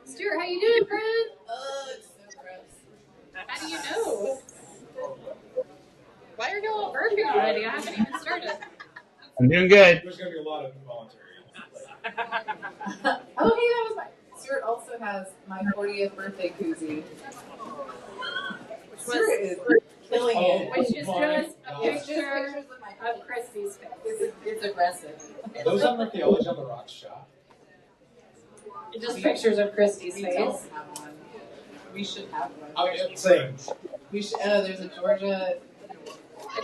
Stuart, how you doing, friend? It's so gross. How do you know? Why are you all burping already? I haven't even started. I'm doing good. There's going to be a lot of involuntary. Oh, hey, that was my. Stuart also has my 40th birthday koozie. Stuart is killing it. Which is just a It's just picture pictures of my of Christy's face. It's aggressive. Are those on Archaeology on the Rocks shop? It's just pictures of Christy's We face. don't have one. We should have one. I'm saying. We should. There's a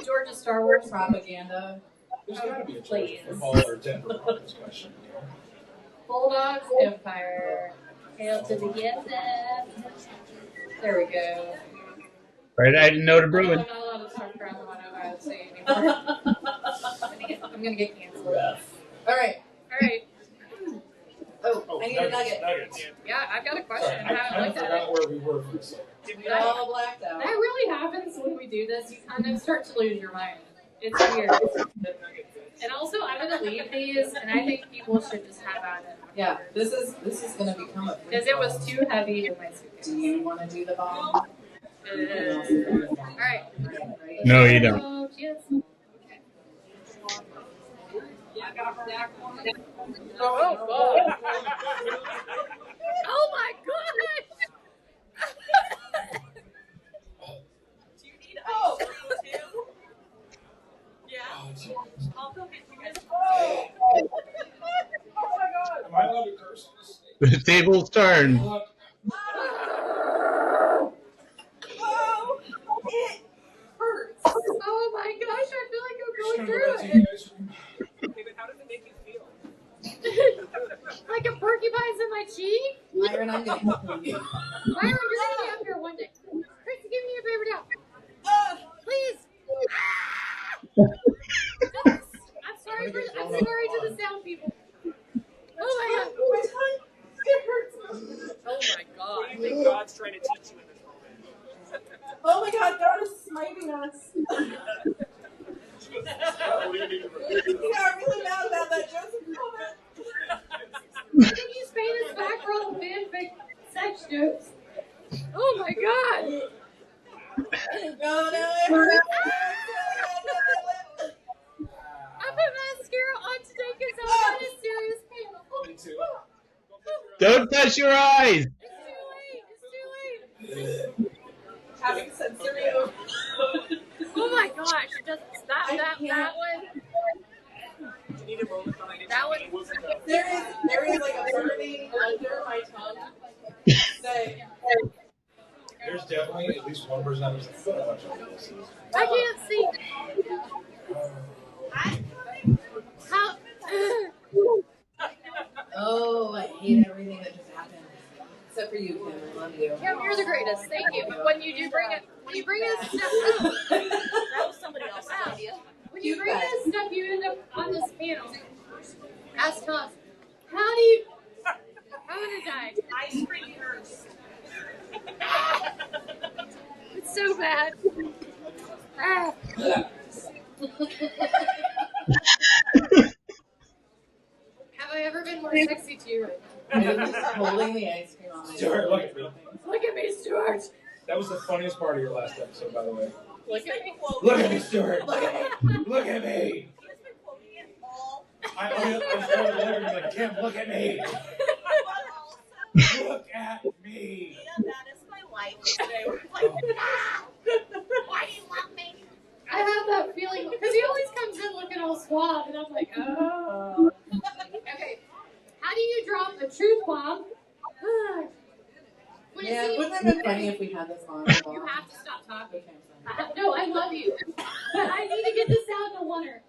Georgia Star Wars propaganda. There's got to be a Please. Georgia football or Denver Broncos question. Bulldogs Empire. Hail to the yes. There we go. Right, I didn't know the I'm brewing. not allowed to talk around on Ohio State anymore. I'm gonna get canceled. All right. Oh, I need a nugget. Nuggets. Yeah, I've got a question. Sorry, I haven't I looked at forgot it. where we were for a second. We all blacked out. That really happens when we do this. You kind of start to lose your mind. It's weird. And also, I'm gonna leave these, and I think people should just have at it. Yeah, this is gonna become a. Because it was too heavy in my suitcase. Do you want to do the bomb? Alright. No, you don't. Oh, cheers. Oh my gosh! Do you need ice cream too? Yeah. I'll go get you guys. Oh my god. Am I allowed to curse on this stage? The table's turned. Oh, it hurts. Oh my gosh, I feel like I'm going Just through gonna go it. back to ice cream. Okay, but how does it make you feel? Like a porcupine's in my cheek? Myron, I'm gonna help you. Myron, you're gonna be up here one day. Christy, give me your paper towel. Please. I'm sorry to the sound people. Oh my god. My tongue, it hurts. Oh my god. What do you think God's trying to teach you in this moment? Oh my god, God is smiting us. He got really mad about that Joseph comment. I think he's famous back for all the fanfic sex jokes. Oh my god. Oh no, it hurts. I put mascara on today because I was in a serious pain. Me too. Don't touch your eyes. It's too late. Having sensory Oh my gosh. That one. You need a moment behind it. That one. There is like a burning under my tongue that There's definitely at least one person who's so much of this. I can't see. How? Oh, I hate everything that just happened. Except for you, Kim. I love you. Kim, you're the greatest. Thank you. But when you bring us stuff up, that was somebody else's idea. when you bring us stuff, you end up on this panel. Ask us, how do you? I'm gonna die. Ice cream hurts. It's so bad. Ah. Have I ever been more sexy to you right now? I'm just holding the ice cream on my Stuart, look at me. Look at me, Stuart. That was the funniest part of your last episode, by the way. Look at me. Look at me, Stuart. Look at me. Look at me. He's been quoting it all. I was going to look at me like, Kim, look at me. Look at me. Yeah, that is my life today. We're like, why do you love me? I have that feeling because he always comes in looking all suave, and I'm like, oh. Okay, how do you drop a truth bomb? When it Yeah, seems- wouldn't it have been funny if we had this on? You have to stop talking. No, I love you, but I need to get this out in a wonder.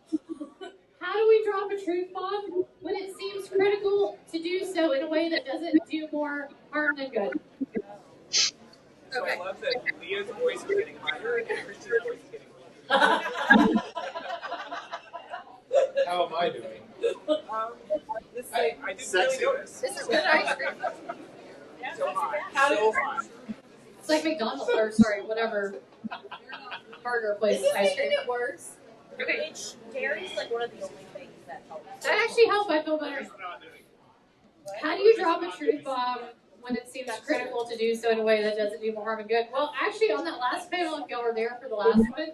How do we drop a truth bomb when it seems critical to do so in a way that doesn't do more harm than good? So Okay. I love that Leah's voice is getting higher and Christian's voice is getting lower. How am I doing? I didn't really notice. This is good ice cream. So high. How high. It's like McDonald's, or sorry, whatever burger place ice cream. it works. Okay, Dairy's like one of the only things that helps. that actually helped. I feel better. How do you drop a truth bomb when it seems critical to do so in a way that doesn't do more harm than good? Well, actually, on that last panel, if y'all were there for the last one,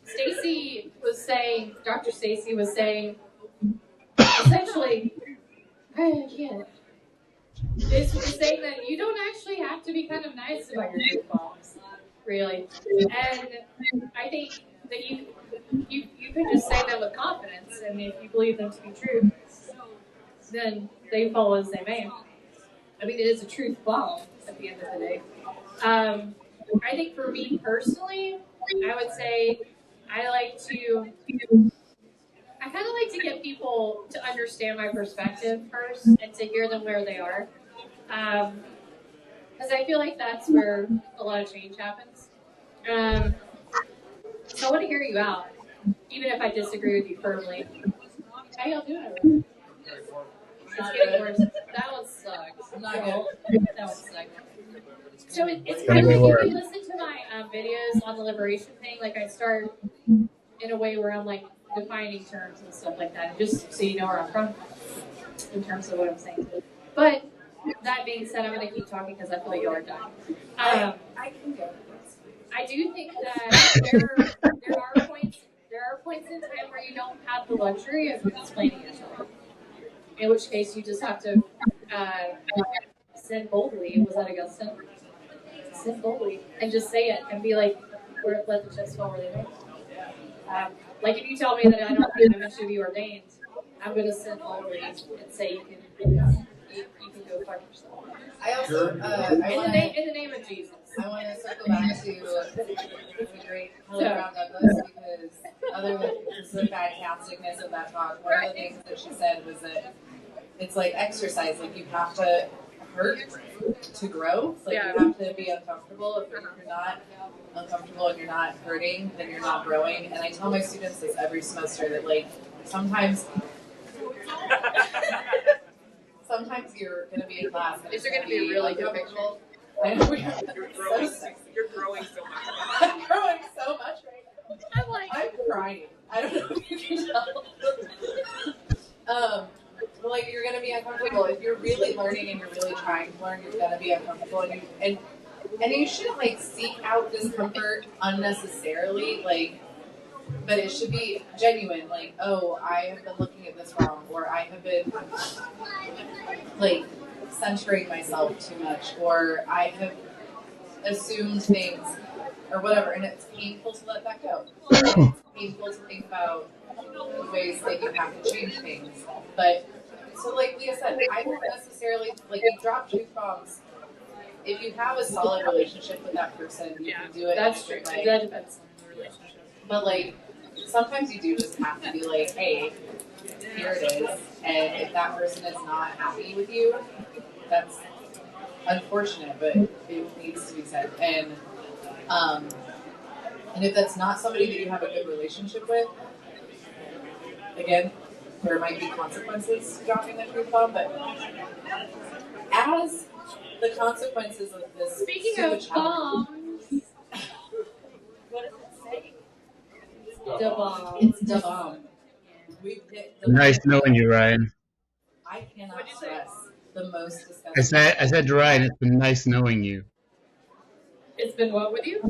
Stacy was saying, Dr. Stacy was saying, essentially, I can't. This was saying that you don't actually have to be kind of nice about your truth bombs, really. And I think that you can just say them with confidence, and if you believe them to be true, then they follow as they may. I mean, it is a truth bomb at the end of the day. I think for me personally, I would say I kind of like to get people to understand my perspective first and to hear them where they are. Because I feel like that's where a lot of change happens. So I want to hear you out, even if I disagree with you firmly. How y'all doing? It's getting worse. That one sucks. I'm not good. That one sucks. So it's Tell kind me of like more. if you listen to my videos on the liberation thing, like I start in a way where I'm like defining terms and stuff like that, just so you know where I'm from in terms of what I'm saying. But that being said, I'm going to keep talking because I feel like y'all are done. I can go. I do think that there are points in time where you don't have the luxury of explaining yourself. In which case, you just have to sin boldly. Was that Augustine? Sin boldly and just say it and be like, "Let the chips fall where they may." Like if you tell me that I don't think I'm meant to be ordained, I'm going to sin boldly and say you can go fuck yourself. I also, In the name of Jesus. I want to circle back to the great Helen Brown Douglas because other than the fantasticness of that talk, one of the things that she said was that it's like exercise. Like you have to hurt to grow. Like you have to be uncomfortable. If you're not uncomfortable and you're not hurting, then you're not growing. And I tell my students this every semester that like sometimes you're going to be in class and These are going to be really uncomfortable. difficult. I know You're growing so much. I'm growing so much right now. I'm crying. I don't know if you can tell. But like you're gonna be uncomfortable if you're really learning and you're really trying to learn. You're gonna be uncomfortable, and you shouldn't like seek out discomfort unnecessarily. Like, but it should be genuine. Like, oh, I have been looking at this wrong, or I have been like censoring myself too much, or I have assumed things or whatever, and it's painful to let that go. It's painful to think about ways that you have to change things. But so like Leah said, I don't necessarily like you drop truth bombs. If you have a solid relationship with that person, you can do it. That's true. Like, That depends on the relationship. but like sometimes you do just have to be like, hey, here it is. And if that person is not happy with you, that's unfortunate, but it needs to be said. And if that's not somebody that you have a good relationship with, again, there might be consequences to dropping the truth bomb, but as the consequences of this Speaking of bombs, what does it say? the bomb. It's the bomb. We've hit the Nice knowing you, Ryan. I cannot stress the most disgusting. I said to Ryan, it's been nice knowing you. It's been what with you?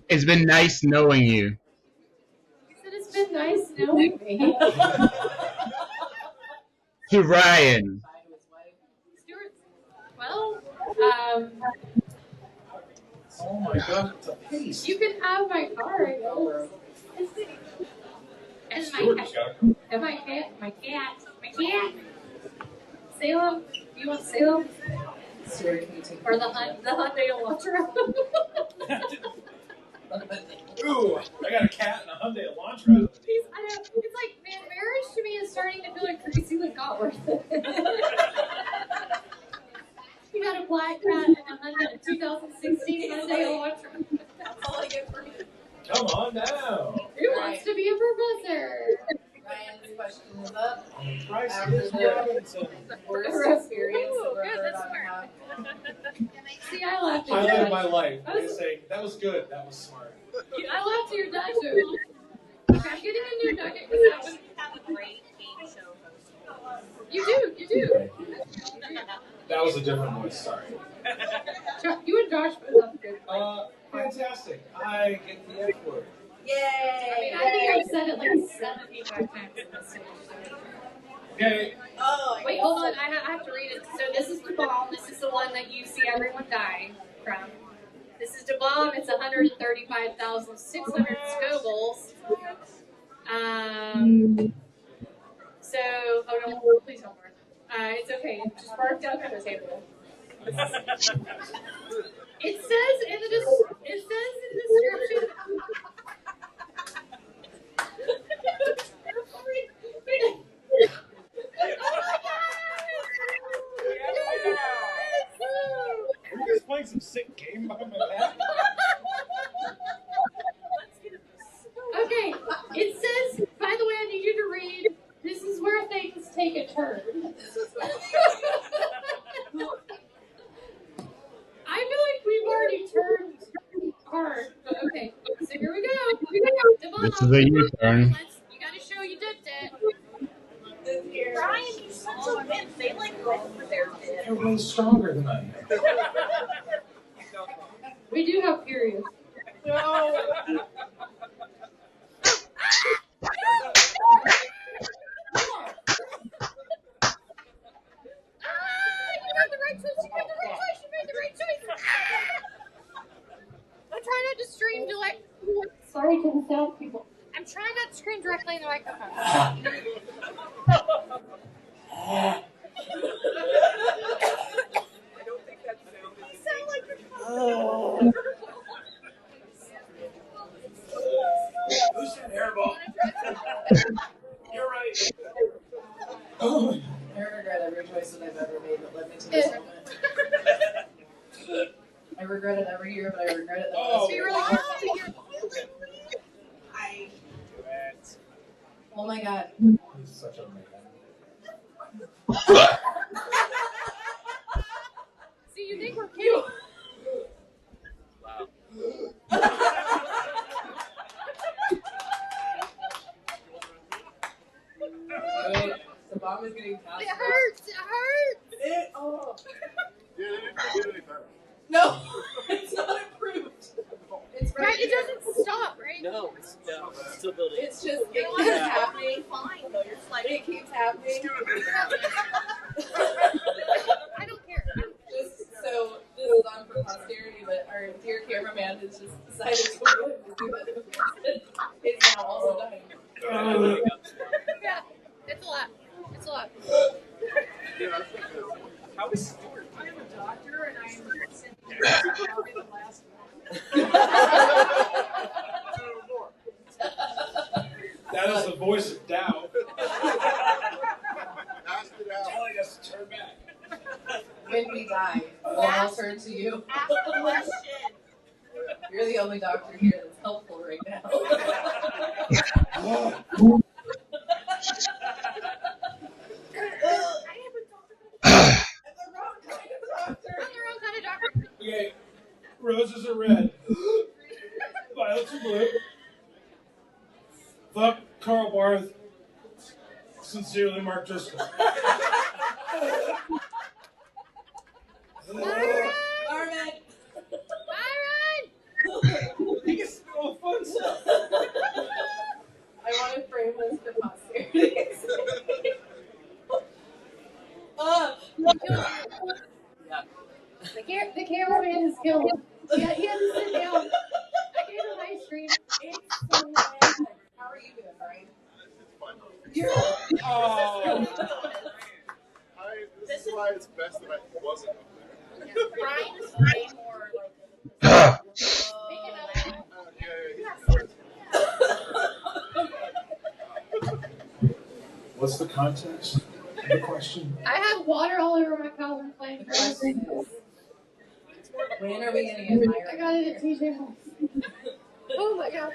It's been nice knowing you. He said it's been nice knowing me. To Ryan. Stuart, well, Oh my god, it's a paste. you can have my car, I guess. And Stuart my just cat. gotta come. And my cat. Salem, you want Salem? Stuart, can you take Or the Hyundai Elantra? Ooh, I got a cat and a Hyundai Elantra. I know. It's like, man, marriage to me is starting to feel like Gracie with Gotworth. You got a black cat and a Hyundai 2016 Hyundai Elantra. That's all I get for you. Come on now. Who wants to be a professor? Ryan's question is up. Bryce After is the Robinson. worst experience Ooh, that good, we're that's about to have. See, I laughed at Highlight of your my dad. life. I say that was good. That was smart. I laughed at your dad too. I'm getting a new nugget because have a great game show host. you do. That was a different voice. Sorry. You and Josh both have good. Fantastic. I get the F word. Yay! I think I've said it like 75 times in this stage. Okay. Oh, Wait, hold on. I have to read it. So this is the bomb. This is the one that you see everyone dying from. This is the bomb. It's 135,600 Scovilles. So, oh no, please don't worry. It's okay. Just bark down on the table. It says in the description. Are you guys playing some sick game behind my back? Okay, it says, by the way, I need you to read, this is where things take a turn. I feel like we've already turned hard, but okay. So here we go. This is a U-turn. You gotta show you dipped it. Brian, you're such a wimp. They like went for their dip. Everyone's stronger than I am. We do have periods. No. I'm trying not to scream Sorry to the sound people. I'm trying not to scream directly in the microphone. Who's that hairball? You're right. I regret every choice that I've ever made, but let me take this moment. I regret it every year, but I regret it the most. So you really want to Oh my god. He's such a man. See, you think we're cute? Wait, the bomb is getting tossed. It hurts. It hurts. Oh. Yeah, they didn't get any better. No, it's not improved. It's right. Right, it doesn't stop, right? No, it's still building. It's just, it keeps happening. Fine, though. You're just like, It keeps happening. Just do it, man. I don't care. So, this is on for posterity, but our dear cameraman has just decided to win. It's now also dying. Yeah, it's a lot. It's a lot. Yeah, that's what it is. How is Stuart? I am a doctor and I'm sending you probably the last one. Two more. That is the voice of doubt. Ask it out. Telling us to turn back. When we die, we'll all turn to you. Ask the question. You're the only doctor here that's helpful right now. Okay, roses are red. Violets are blue. Fuck Carl Barth. Sincerely, Mark Driscoll. Byron! You can spill fun stuff. I want to frame this for posterity. The cameraman is killed him. Yeah, he had to sit down. I gave him ice cream. It's so bad. How are you doing, Brian? This is why it's best that I wasn't up there. Brian is way more like What's the context of the question? I have water all over my Calvin Klein. The question is, when are we going to get Myra? I got it at TJ Maxx. Oh my god.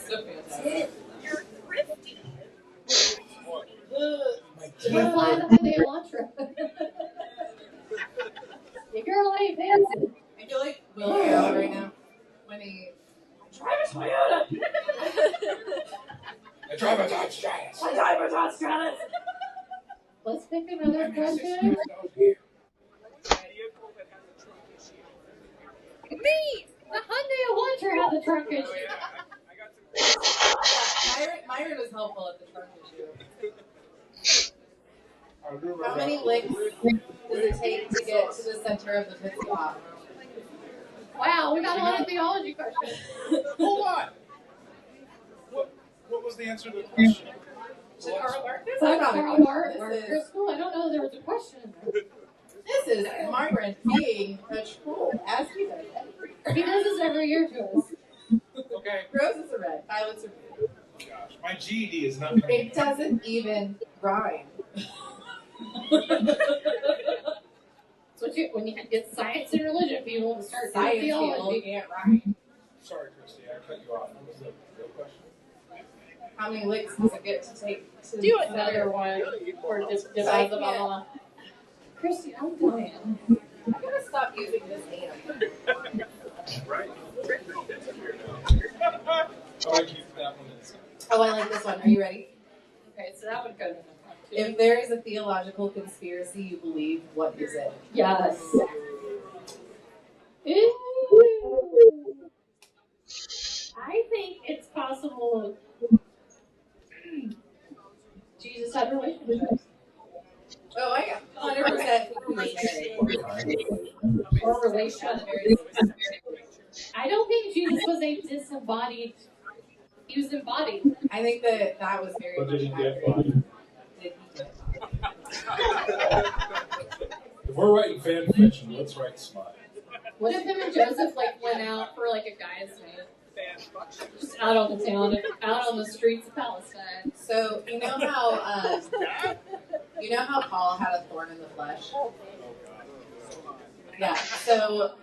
So fantastic. you're thrifty. We're flying the Hyundai Elantra. Your girl ain't fancy. I feel like Will Ferrell right now when he drive a Toyota. I drive a Dodge Stratus. I drive a Dodge Stratus. Let's pick another question. Vehicle that has a trunk issue. Me! The Hyundai Elantra had the trunk issue. Oh yeah, I got some. Myron was helpful at the trunk issue. I remember How many licks does it take to get to the center of the pit stop? Wow, we got a lot of theology questions. Hold on. What was the answer to the question? Should Carl mark this? But I'm not Carl a Mark, This is, Mark School, I don't know there was a question in there. this is Margaret being a troll, as he does. He does this every year to us. Okay. Roses are red, violets are blue. Gosh, my GED is not coming. It doesn't even rhyme. So when you get science and religion people to start doing Science people theology. can't rhyme. Sorry, Christy, I cut you off. What was the real question? How many licks does it get to take to Do another one or just divide the blah. Christy, I'm dying. I'm gonna stop using this hand. Right. Oh, I keep that one inside. Oh, I like this one. Are you ready? Okay, so that would go to the front too. If there is a theological conspiracy you believe, what is it? Yes. I think it's possible Jesus had relationships. Oh, I 100% Or relation. I don't think Jesus was a disembodied. He was embodied. I think that was very But much did he get accurate. one? Did he get If we're writing fan fiction, let's write smut. What if him and Joseph went out for a guy's night? Just out on the town, out on the streets of Palestine. So you know how Paul had a thorn in the flesh? Yeah. So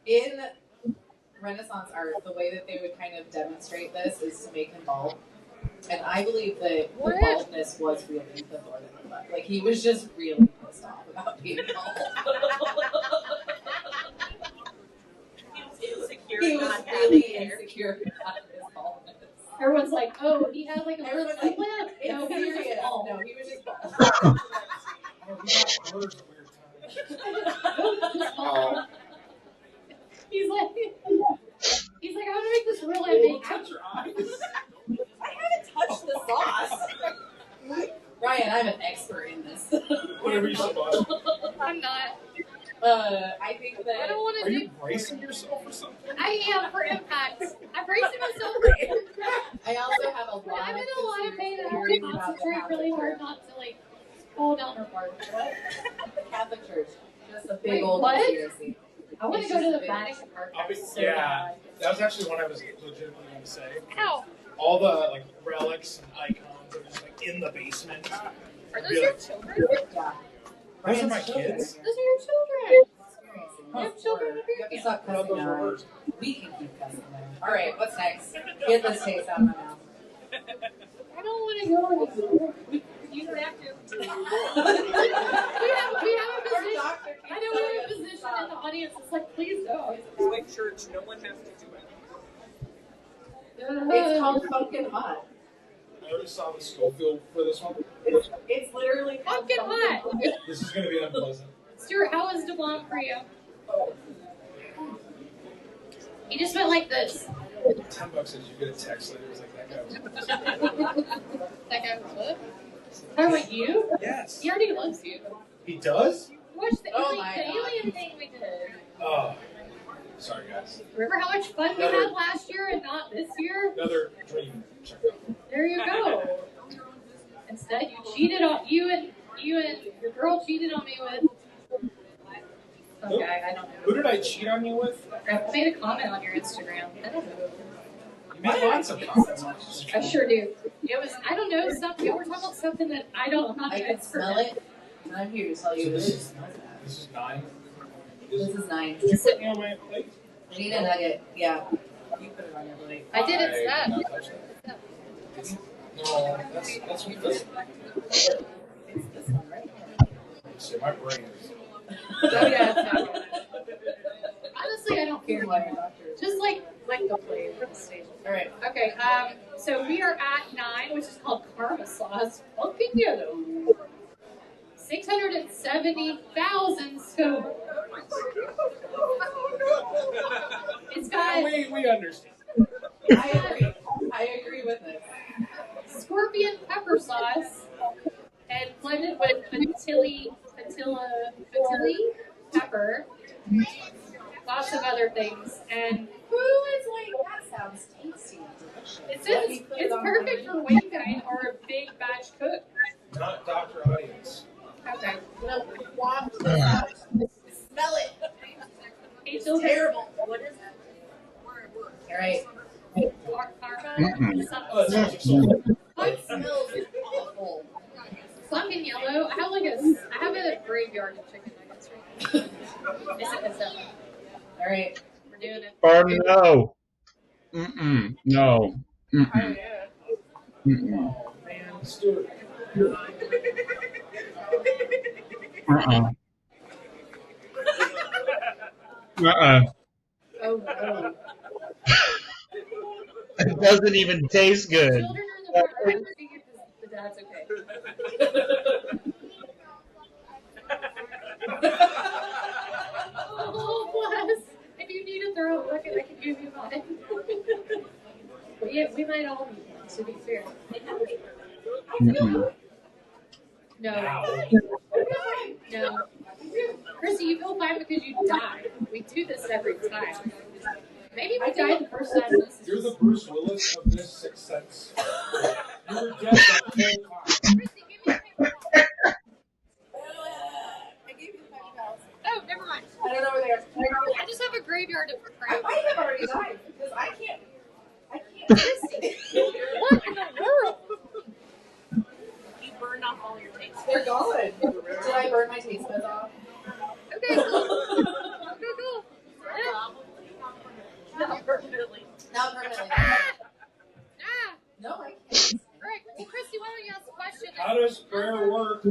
in Renaissance art, the way that they would kind of demonstrate this is to make him bald. And I believe that the baldness was really the thorn in the flesh. Like he was just really pissed off about being bald. He was really insecure about his baldness. Everyone's like, oh, he had a Everyone's lip. like, No, it's he was serious. just bald. No, he was just bald. Oh, he got murdered at weird times. He's like, I'm gonna make this real epic. Touch your eyes. I haven't touched the sauce. Ryan, I'm an expert in this. Whatever you say, boss. I'm not. I think I that don't want Are to you do. bracing yourself for something? I am for impact. I'm bracing myself for impact. I also have a lot I'm of in a lot of pain and I have to theories about the concentrate really Catholic hard not to fall down or hard. What? The Catholic Church. Just a big Wait, old what? conspiracy. I want to It's go to just the a big- Vatican archives. So Yeah, bad. that was actually one I was legitimately going to say. Ow! All the relics and icons are just in the basement. Are those your children? Yeah. Those are my Ryan's children. kids. Those are your children. You have children with You your have to kids. stop cussing now. We can keep cussing them. Alright, what's next? Get this taste out of my mouth. I don't want to go anymore. You don't have to. We have a position. I know we have a position in the audience. It's like, please don't. It's like church, no one has to do it. It's called Funkin' Hot. I already saw the Schofield for this one. It's literally called Funkin' Hot. This is going to be unpleasant. Stuart, how was DeBlanc for you? He just went like this. $10 says you get a text later. It was like, that guy was That guy was what? How about you? Yes. He already loves you. He does? Watch the, Oh alien, my the God. alien thing we did. Oh. Sorry, guys. Remember how much fun we had last year and not this year? Another dream. Check out. There you go. Instead, you cheated on you and your girl cheated on me with some guy. I don't know. Who did I cheat on you with? I made a comment on your Instagram. I don't know. You made lots of comments on this. I sure do. It was, I don't know, something. We were talking about something that I don't, I'm not I an can expert smell in. it, and I'm here to tell you So that this it is- smells bad. This is 9. This is 9. Did you put me on my plate? I need a nugget. Yeah. You put it on your plate. I did it did sad. not touch that. No, that's what this. It's this one right here. See, my brain is. Oh yeah, it's not good. Honestly, I don't care. Just like the plate for the station. Alright. Okay, so we are at 9, which is called Karma Sauce. Okay, yellow. 670,000 Scoville. It's got We understand. I agree with this. scorpion pepper sauce and blended with patilla pepper, lots of other things, and Who is like, that sounds tasty and delicious? it's Let me put it it's on perfect my for weight gain or a big batch yellow. I have a graveyard of chicken nuggets right now. It's up. All right. We're doing it. Or no. Mm-mm. No. Mm-mm. Mm-mm. Oh man, Stuart. Uh-uh. Uh-uh. Oh no. It doesn't even taste good. Children are in the front row. I figured the dad's okay. Oh, bless. If you need to throw a bucket, I can give you mine. Yeah, we might all need one, to be fair. Mm-mm. No. No. Chrissy, you feel fine because you died. We do this every time. Maybe we died the first time. You're the Bruce Willis of this Sixth Sense. You were dead that whole time. Chrissy, give me a paper towel. I gave you $5. Oh, never mind. I don't know where they are. I just have a graveyard of I crap. might have already died because I can't. Chrissy, what in the world? You burned off all your taste. They're gone. Did I burn my taste buds off? Okay, cool. Okay, cool. Not permanently. Not permanently. Ah, No, I can't. all right. Well, Christy, why don't you ask a question? How does prayer work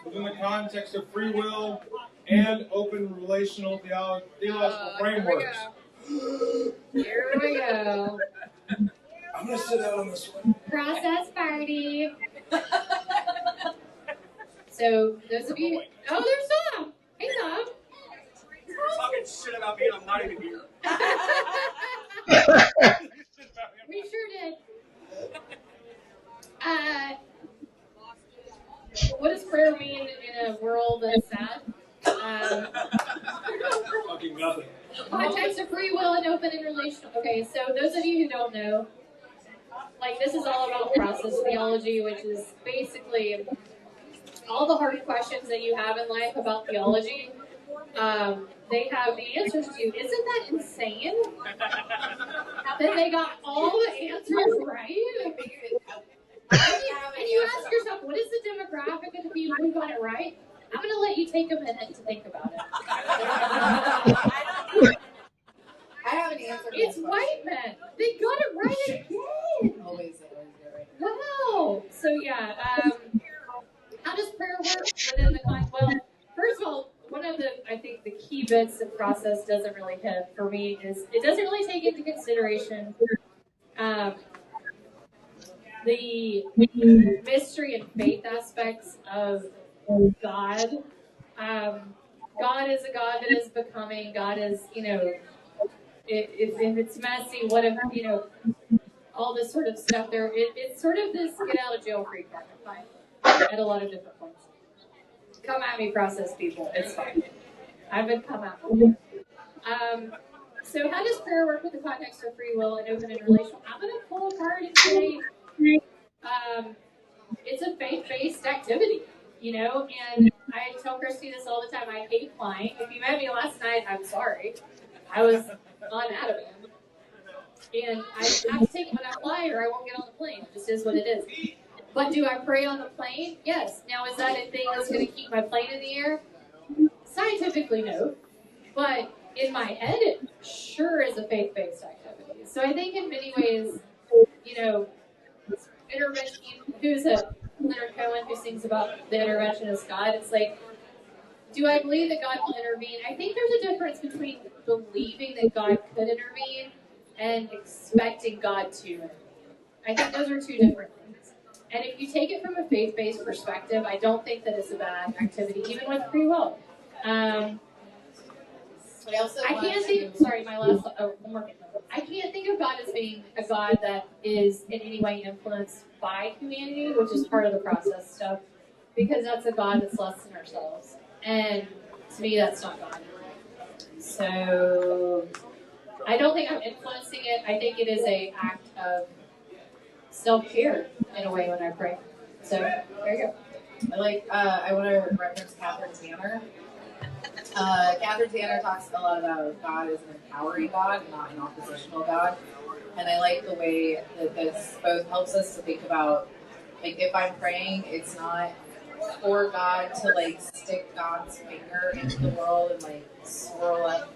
within the context of free will and open relational theological frameworks? Here we go. I'm gonna sit out on this one. Process party. So, those of you. Oh, there's Tom. Hey, Tom. You're talking shit about me and I'm not even here. We sure did. What does prayer mean in a world that's sad? Fucking nothing. Context of free will and open and relational. Okay, so those of you who don't know, like this is all about process theology, which is basically all the hard questions that you have in life about theology. They have the answers to. Isn't that insane? That they got all the answers right? And you ask yourself, what is the demographic of the people who got it right? I'm going to let you take a minute to think about it. I have an answer. It's white men. They got it right again. Always get right. Wow. So yeah, how does prayer work within the context? Well, first of all, one of I think the key bits of process doesn't really hit for me is it doesn't really take into consideration the mystery and faith aspects of God. God is a God that is becoming. God is, if it's messy, what if, all this sort of stuff there. It's sort of this get out of jail free card, fine, at a lot of different points. Come at me, process people. It's fine. I've been come at me. So how does prayer work with the context of free will and open and relational? I'm going to pull apart and say it's a faith-based activity, and I tell Christy this all the time. I hate flying. If you met me last night, I'm sorry. I was on Ativan. And I have to take it when I fly or I won't get on the plane. It just is what it is. But do I pray on the plane? Yes. Now, is that a thing that's going to keep my plane in the air? Scientifically, no. But in my head, it sure is a faith-based activity. So I think in many ways, intervention, who's a Leonard Cohen who sings about the interventionist God, it's like, do I believe that God will intervene? I think there's a difference between believing that God could intervene and expecting God to intervene. I think those are two different things. And if you take it from a faith-based perspective, I don't think that it's a bad activity, even with free will. I can't think. Sorry, my last. One more thing. I can't think of God as being a God that is in any way influenced by humanity, which is part of the process stuff, because that's a God that's less than ourselves. And to me, that's not God. So I don't think I'm influencing it. I think it is an act of self-care in a way when I pray. So there you go. I want to reference Catherine Tanner. Catherine Tanner talks a lot about God as an empowering God, not an oppositional God. And I like the way that this both helps us to think about, like, if I'm praying, it's not for God to like stick God's finger into the world and like swirl up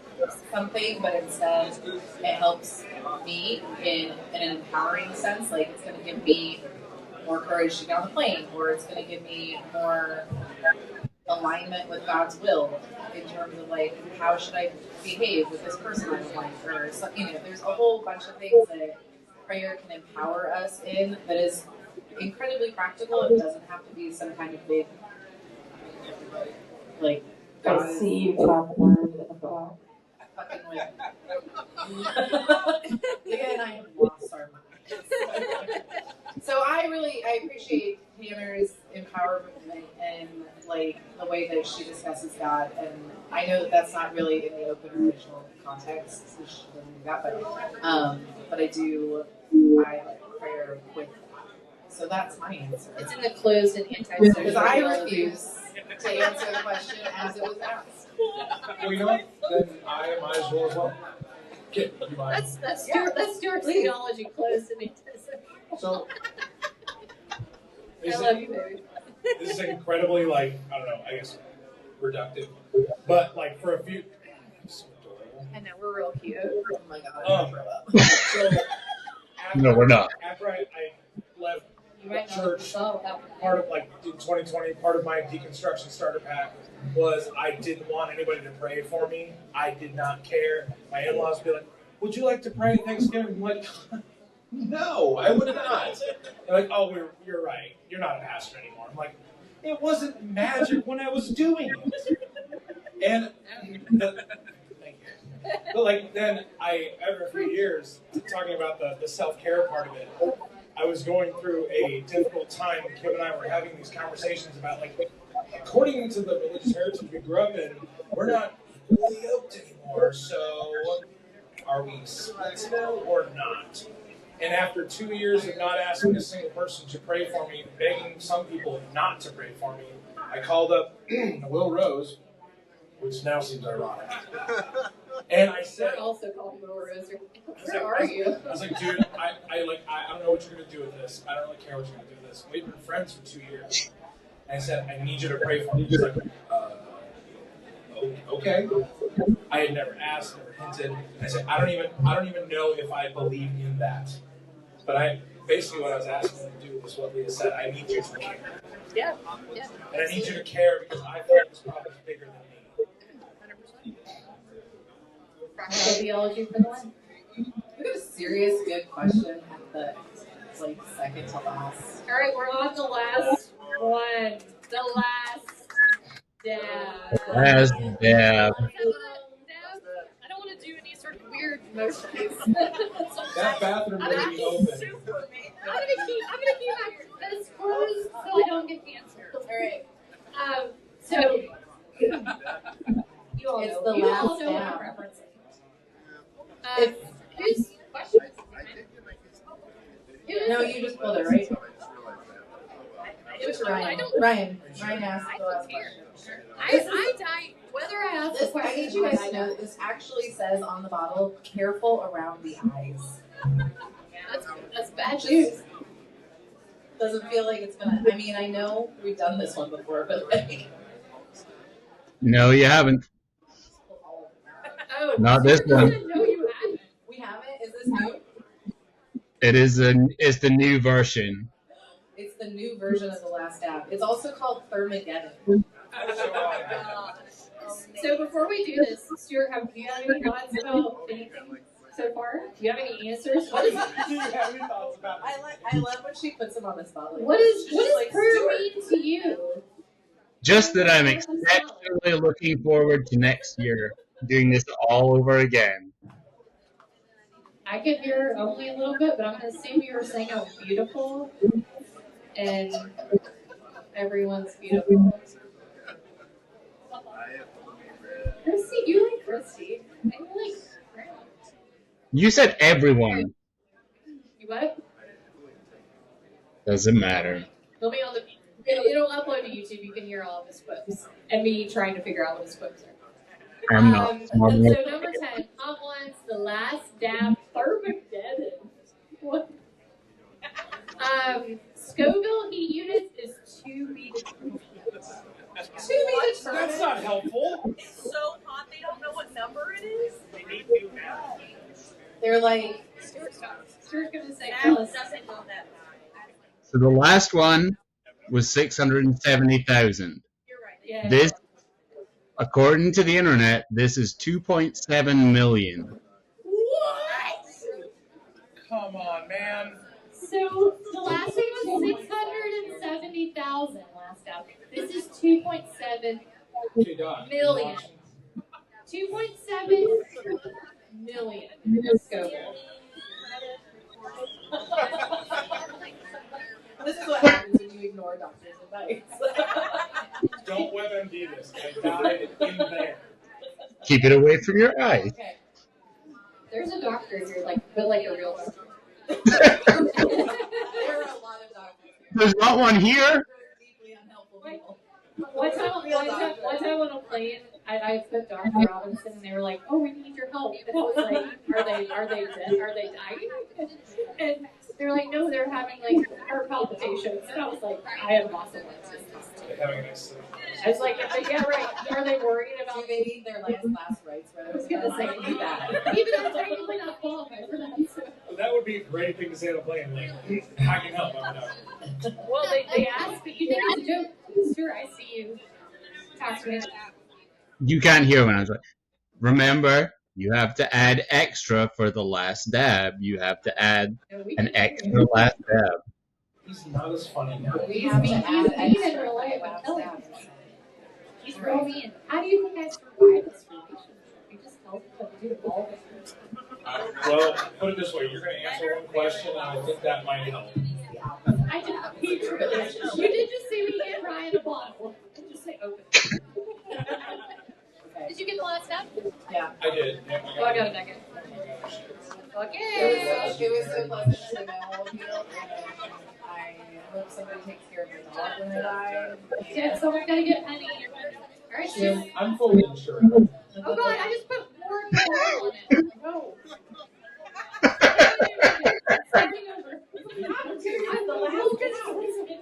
something, but instead it helps me in an empowering sense. Like it's going to give me more courage to get on the plane, or it's going to give me more alignment with God's will in terms of like how should I behave with this person I'm with, or there's a whole bunch of things that prayer can empower us in that is incredibly practical. It doesn't have to be some kind of big like God I see you top word in the book. fucking like Leah and I have lost our minds. So I appreciate Tanner's empowerment and like the way that she discusses God, and I know that that's not really in the open original context, so she doesn't do that, but I like prayer with God. So that's my answer. It's in the closed and anti-social. Because I refuse to answer the question as it was asked. Well, you know what? Then I might as well. Get you mind. That's Stuart's theology, closed and anti-social. So I love you, baby. this is incredibly I don't know, I guess reductive, but like for a few. So adorable. I know, we're real cute. Oh my God. So after, No, we're not. After I left You might not church, so part of in 2020, part of my deconstruction starter pack was I didn't want anybody to pray for me. I did not care. My in-laws would be like, "Would you like to pray Thanksgiving?" I'm like, "No, I would not." They're like, "Oh, you're right. You're not a pastor anymore." I'm like, "It wasn't magic when I was doing it." And thank you. But then after a few years, talking about the self-care part of it, I was going through a difficult time. Kim and I were having these conversations about according to the religious heritage we grew up in, we're not equally yoked anymore. So are we split now or not? And after 2 years of not asking a single person to pray for me, begging some people not to pray for me, I called up Will Rose, which now seems ironic. And I said, also called Will Rose. Where are you? I was like, dude, I don't know what you're gonna do with this. I don't really care what you're gonna do with this. We've been friends for 2 years. And I said, I need you to pray for me. He's like, okay. I had never asked, never hinted. And I said, I don't even know if I believe in that. But basically what I was asking him to do was what Leah said. I need you to care. Yeah. And I need you to care because I feel like this problem is bigger than me. 100%. Theology for the one. We got a serious good question at the second to last. All right, we're on the last one. The last dab. Last dab. I don't want to do any sort of weird motions. That bathroom will be open. I'm gonna keep this closed so I don't get cancer. All right. So you all It's know, the you last all know what dab. I'm referencing. Whose question is it? No, you just pulled it, right? It was I Ryan. don't. Ryan asked the last question. I die whether I ask the I question. need you guys to know that this actually says on the bottle, "Careful around the eyes." That's bad news. Doesn't feel like it's gonna. I mean, I know we've done this one before, but No, you haven't. Oh, Not this one. No, you haven't. we haven't. Is this new? It's the new version. It's the new version of the last dab. It's also called Thermageddon. So before we do this, Stuart, do you have any thoughts about anything so far? Do you have any answers? Do you have any thoughts about it? I love when she puts them on the spot. What does like, prayer Stuart. mean to you? Just that I'm exceptionally looking forward to next year doing this all over again. I could hear only a little bit, but I'm going to assume you were saying how beautiful and everyone's beautiful. Christy, you like Christy. I like Grant. You said everyone. You what? Doesn't matter. It'll be on the. It'll upload to YouTube. You can hear all of his quotes and me trying to figure out what his quotes are. I'm not. So number 10, Hot Ones, The Last Dab, Thermageddon. What? Scoville heat units is to be determined. They're like, Stuart's going to say, That tell us. doesn't go that high. So the last one was 670,000. You're right. Yeah. This, according to the internet, this is 2.7 million. What? Come on, man. So the last one was 670,000 last out. This is 2.7 Okay, Don. million. 2.7 million. Scoville. this is what happens when you ignore doctor's advice. Don't WebMD this. I died in there. Keep it away from your eyes. Okay. There's a doctor here, but like a real doctor. There are a lot of doctors here. There's not one here. Very deeply unhelpful people. One time on a plane, I put Dr. Robinson, and they were like, "Oh, we need your help." And I was like, "Are they dead? Are they dying?" And they're like, "No, they're having like heart palpitations." And I was like, "I have awesome lenses." They're having a nice sleep. I was like, "Yeah, right. Are they worried about?" Do they need their last rites? I was gonna say that. Even though I'm technically not qualified for that. So. Well, that would be a great thing to say on a plane. Like, I can help. I don't know. Well, they asked, but you think it's a joke. Stuart, I see you. Talk to me. You can't hear when I was like, remember, you have to add extra for the last dab. You have to add an extra last dab. He's not as funny now. We have to add He's extra in real life. I'm last telling step. you. He's real mean. How do you think I survive this relationship? You just tell them to do all of it. Well, put it this way. You're going to answer one question, and I think that might help. I did. You did just see me get Ryan a bottle. And just say open. Okay. Did you get the last step? Yeah. I did. Yeah, Oh, I got a nugget. It Okay. was so pleasant to know all of you. And I hope somebody takes care of your dog when they die. Yeah, someone's got to get Penny. All right, Stu. I'm fully insured. Oh, God, I just put more bottle on it. No. Starting over.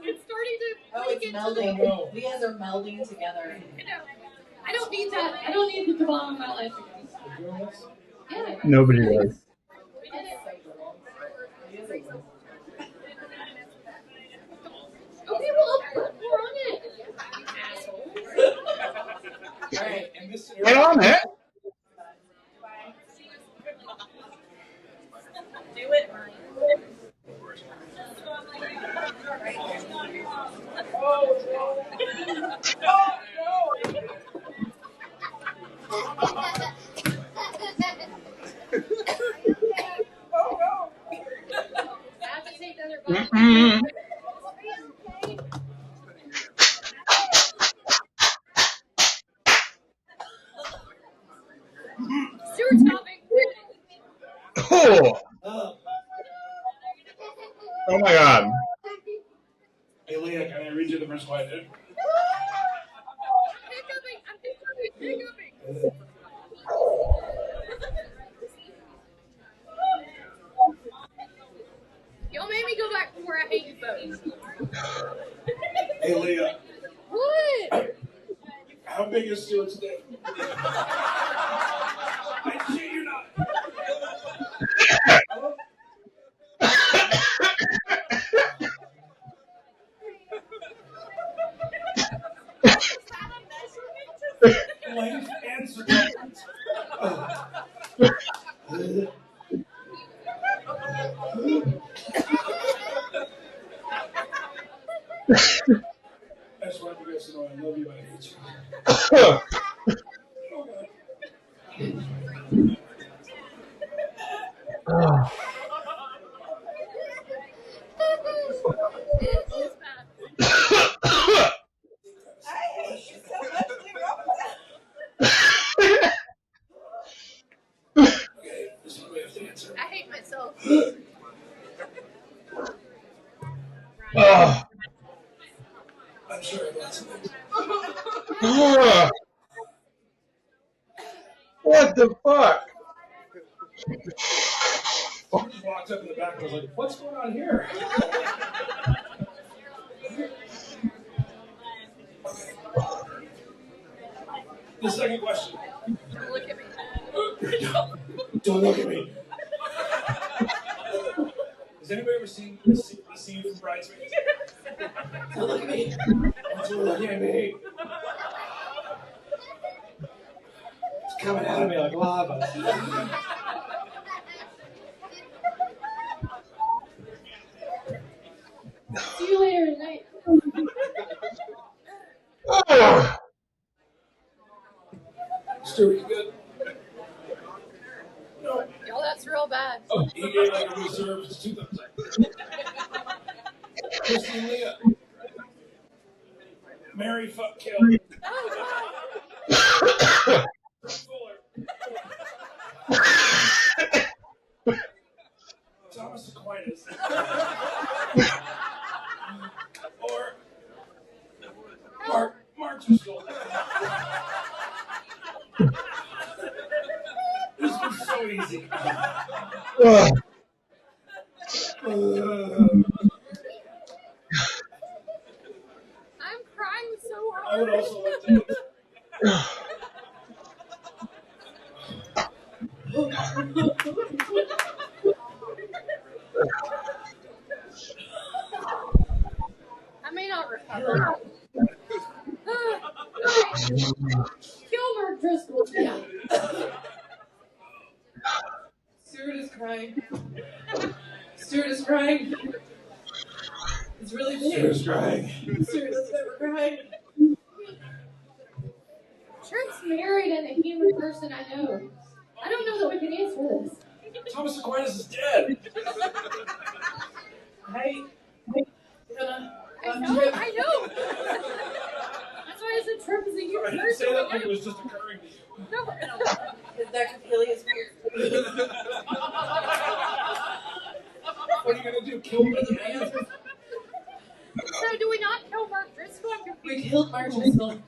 It's starting to. Oh, it's melding. No. We guys are melding together. I don't need that. I don't need the bomb in my life again. We're doing this? Yeah. Nobody does. We did it. Okay, well, put more on it. Asshole. Alright, in this Get scenario, on it. Do it, Ryan. I have to take the other bottle. Mm-mm. Stuart's coughing. Oh, oh my God. hey Leah, can I read you the first question? I'm hiccuping. Y'all made me go back before I hate you both. Hey Leah, What? how big is Stuart's dick? I shit you not. Length and circumference. I just want you guys to know I love you, but I hate you. Okay, this is what we have to answer. I hate myself. Oh. I'm sure I've got some things. Oh. What the fuck? I just walked up in the back and was like, what's going on here? The second question. Look at me. Don't look at me. anybody ever seen the scene from Bridesmaids? Don't look at me. Don't you look at me. It's coming out of me like lava. See you later tonight. Stuart, you good? No. Yo, that's real bad. Oh, he gave like a reserve to 2 thumbs up. Christine Leah. Mary fuck kill. Fuller. Thomas Aquinas. Or Mark Driscoll. This was so easy. I'm crying so I hard. would also like to. I may not recover. Kilmer Driscoll. Yeah. Stuart is crying. Stuart is crying. It's really big. Stuart's crying. Stuart doesn't ever cry. Trent's married and a human person I know. I don't know that we can answer this. Thomas Aquinas is dead. I I know. That's why I said Trump is a I human didn't person. say that like it was just occurring to you. No. His necrophilia is weird. What are you gonna do? Kill me? So do we not kill Mark Driscoll? I'm confused. We killed Mark Driscoll.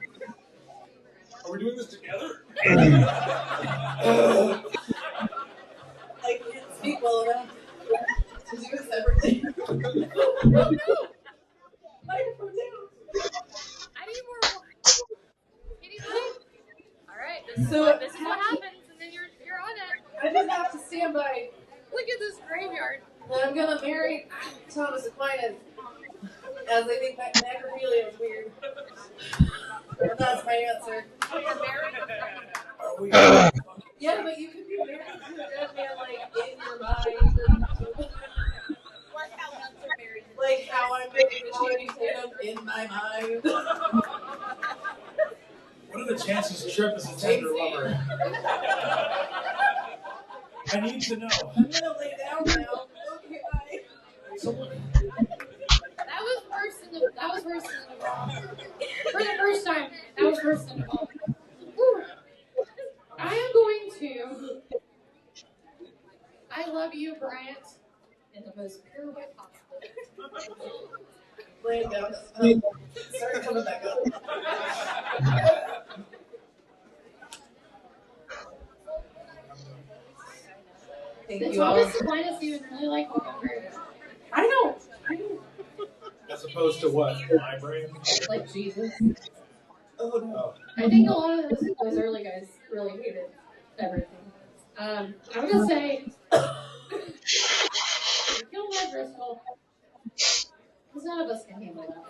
Are we doing this together? I can't speak well enough to do it separately. Microphone down. I need more wine. Anything? All right. This is So what happens, and then you're on it. I just have to stand by Look at this graveyard. that I'm gonna marry Thomas Aquinas, as I think that necrophilia is weird. That's my answer. So you're married. Are we? Yeah, but you could be married to a dead man, like, in your mind. Like how nuns are married. Like how I'm married to Channing Tatum in my mind. What are the chances Trip is a tender lover? I need to know. I'm gonna lay down now. Okay, bye. Someone. That was worse than the wrong. For the first time, that was worse than the wrong. I am going to. I love you, Bryant, in the most pure way possible. Laying down. Start coming back up. Thank Did you all. Thomas Aquinas even really like November? I don't. As opposed to what? My brain? Like Jesus. Oh no. Oh. I think a lot of those early guys really hated everything. I'm gonna say kill Mark Driscoll. Because none of us can handle that.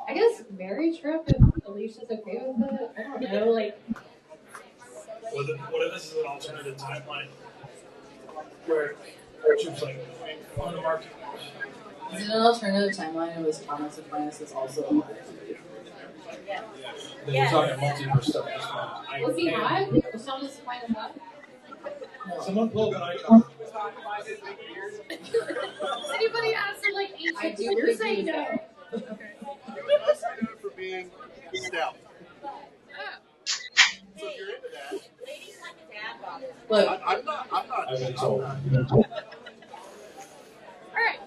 I guess marry Trip if Alicia's okay with it. I don't know, like What if this is an alternative timeline? Where Trip's like, on the market. Is it an alternative timeline? It was Thomas Aquinas is also alive. Then we're talking multiverse stuff this month. was he hot? Was Thomas Aquinas hot? Someone pull an icon. Does anybody ask him like I ancient? do You're believe saying he was no. Okay. You're also known for being stout. Oh. So if you're into that, Ladies like his dad bother. Look, I'm not. I've been told. All right.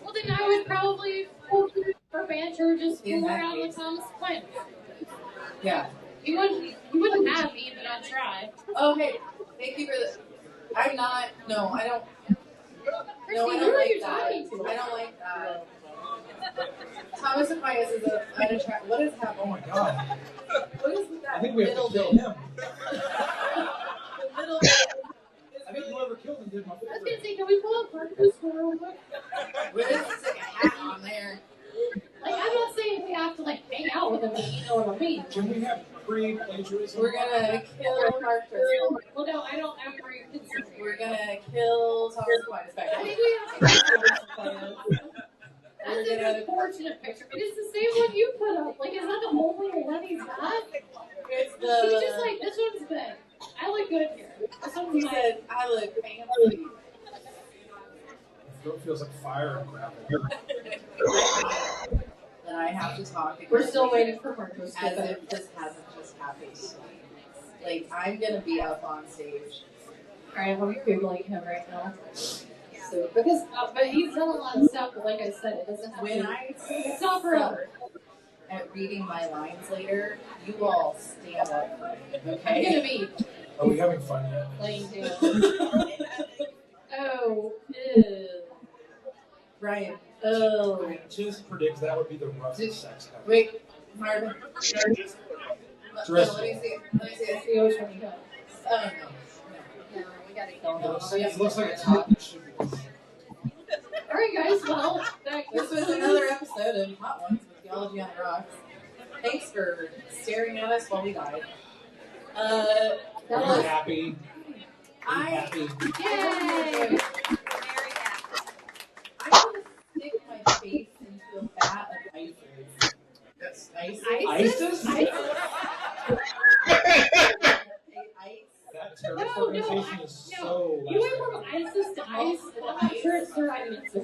Well, then I would probably, for banter, just In fool that around with case. Thomas Aquinas. yeah. You wouldn't have me, but I'd try. Oh, hey, thank you for the. I'm not. No, I don't. No, I Christy, who don't are like you that. talking to? I don't like that. Thomas Aquinas is an attract. What is happening? Oh my god. What is that I think we have middle to kill bit? him. The middle bit. I think whoever killed him did my I was favorite. gonna say, can we pull up Parker's store real quick? We're gonna stick a hat on there. Like, I'm not saying we have to, like, hang out with him, but you know what I mean. Can we have pre-plagiarism? We're gonna kill Mark Driscoll. Well, no, I don't have free consent. We're gonna kill Thomas Aquinas. I think we have to get Thomas Aquinas. That's an unfortunate picture. But it's the same one you put up. Like, is that the only one he's got? It's He's just like, this one's good. I look good here. This one's he good. said, I look fancy. The throat feels like fire and gravel. Then I have to talk again. We're still waiting for Marcos to As get if this hasn't just happened. Like, I'm gonna be up on stage. Alright, I'm Googling him right now. So, because, but he's done a lot of stuff, but like I said, it doesn't have When to. I It's not forever. at reading my lines later, you all stand up for me, okay? I'm gonna be Are we having fun yet? laying down. Oh, ew. Ryan. Oh. I just predict that would be the roughest sex ever. Wait, Marvin. Let me see. Let me see it. See which one you got. Oh, no. No, we gotta kill It him. looks like a top that should be. Alright, guys, well, This was another episode of Hot Ones with Theology on the Rocks. Thanks for staring at us while we died. Are you was- happy? Are you I- happy? Yay! I'm gonna stick my face into a vat of ices. That's ice. ISIS? Ice? That terrorist organization is so You went left. from ISIS to ice, and I'm not sure it's the right answer.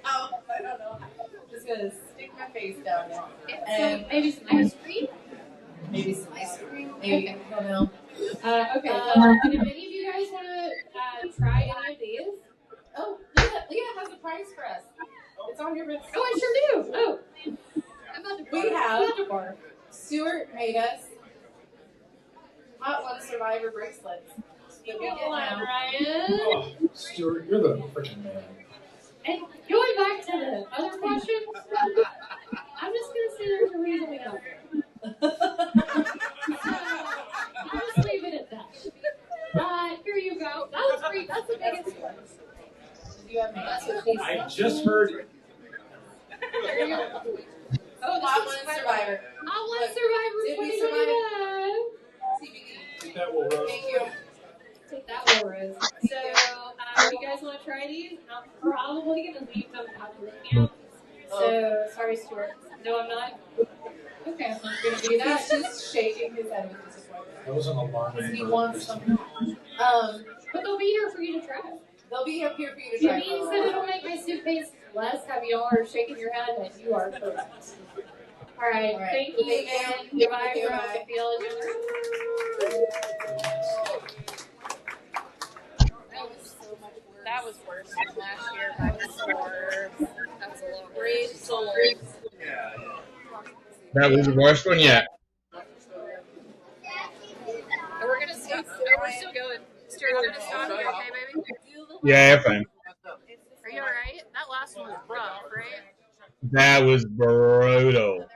Oh, I don't know. I'm just gonna stick my face down there. So maybe some ice cream? Maybe some ice cream. Maybe, I don't know. Okay, and if any of you guys want to try any of these? Oh, Leah has a prize for us. It's on your wrist. Oh, I sure do. Oh. I'm about to We have- I'm about to barf. Stuart made us Hot One Survivor bracelets that we get Come on, now. Ryan. Oh, Stuart, you're the freaking man. And going back to the other questions, I'm just going to say there's a reason we got here. I'll just leave it at that. Here you go. That was great. That's the biggest one. You have made. I just heard it. There you go. Oh, Hot this is One Survivor. Hot One Survivor Did we 2021. CBD. Think that will roast. Thank you. Take that, Laura. So, if you guys want to try these, I'm probably going to leave them out of the camp. So, sorry, Stuart. No, I'm not. Okay, I'm not going to do that. He's just shaking his head with disappointment. That was an alarming. He wants some. But they'll be here for you to try. They'll be up here for you to It try. means that it'll make my suitcase less heavy. Y'all are shaking your head, and you are correct. All right. All right. Thank you Thank you. again. Goodbye Thank you. from Bye. Theology. That was worse than last year by the score. That was a lot worse. Souls. That was the worst one yet. And we're gonna stop. We're still going. Stuart, I'm gonna stop you, okay, baby? Yeah, fine. Are you alright? That last one was rough, right? That was brutal.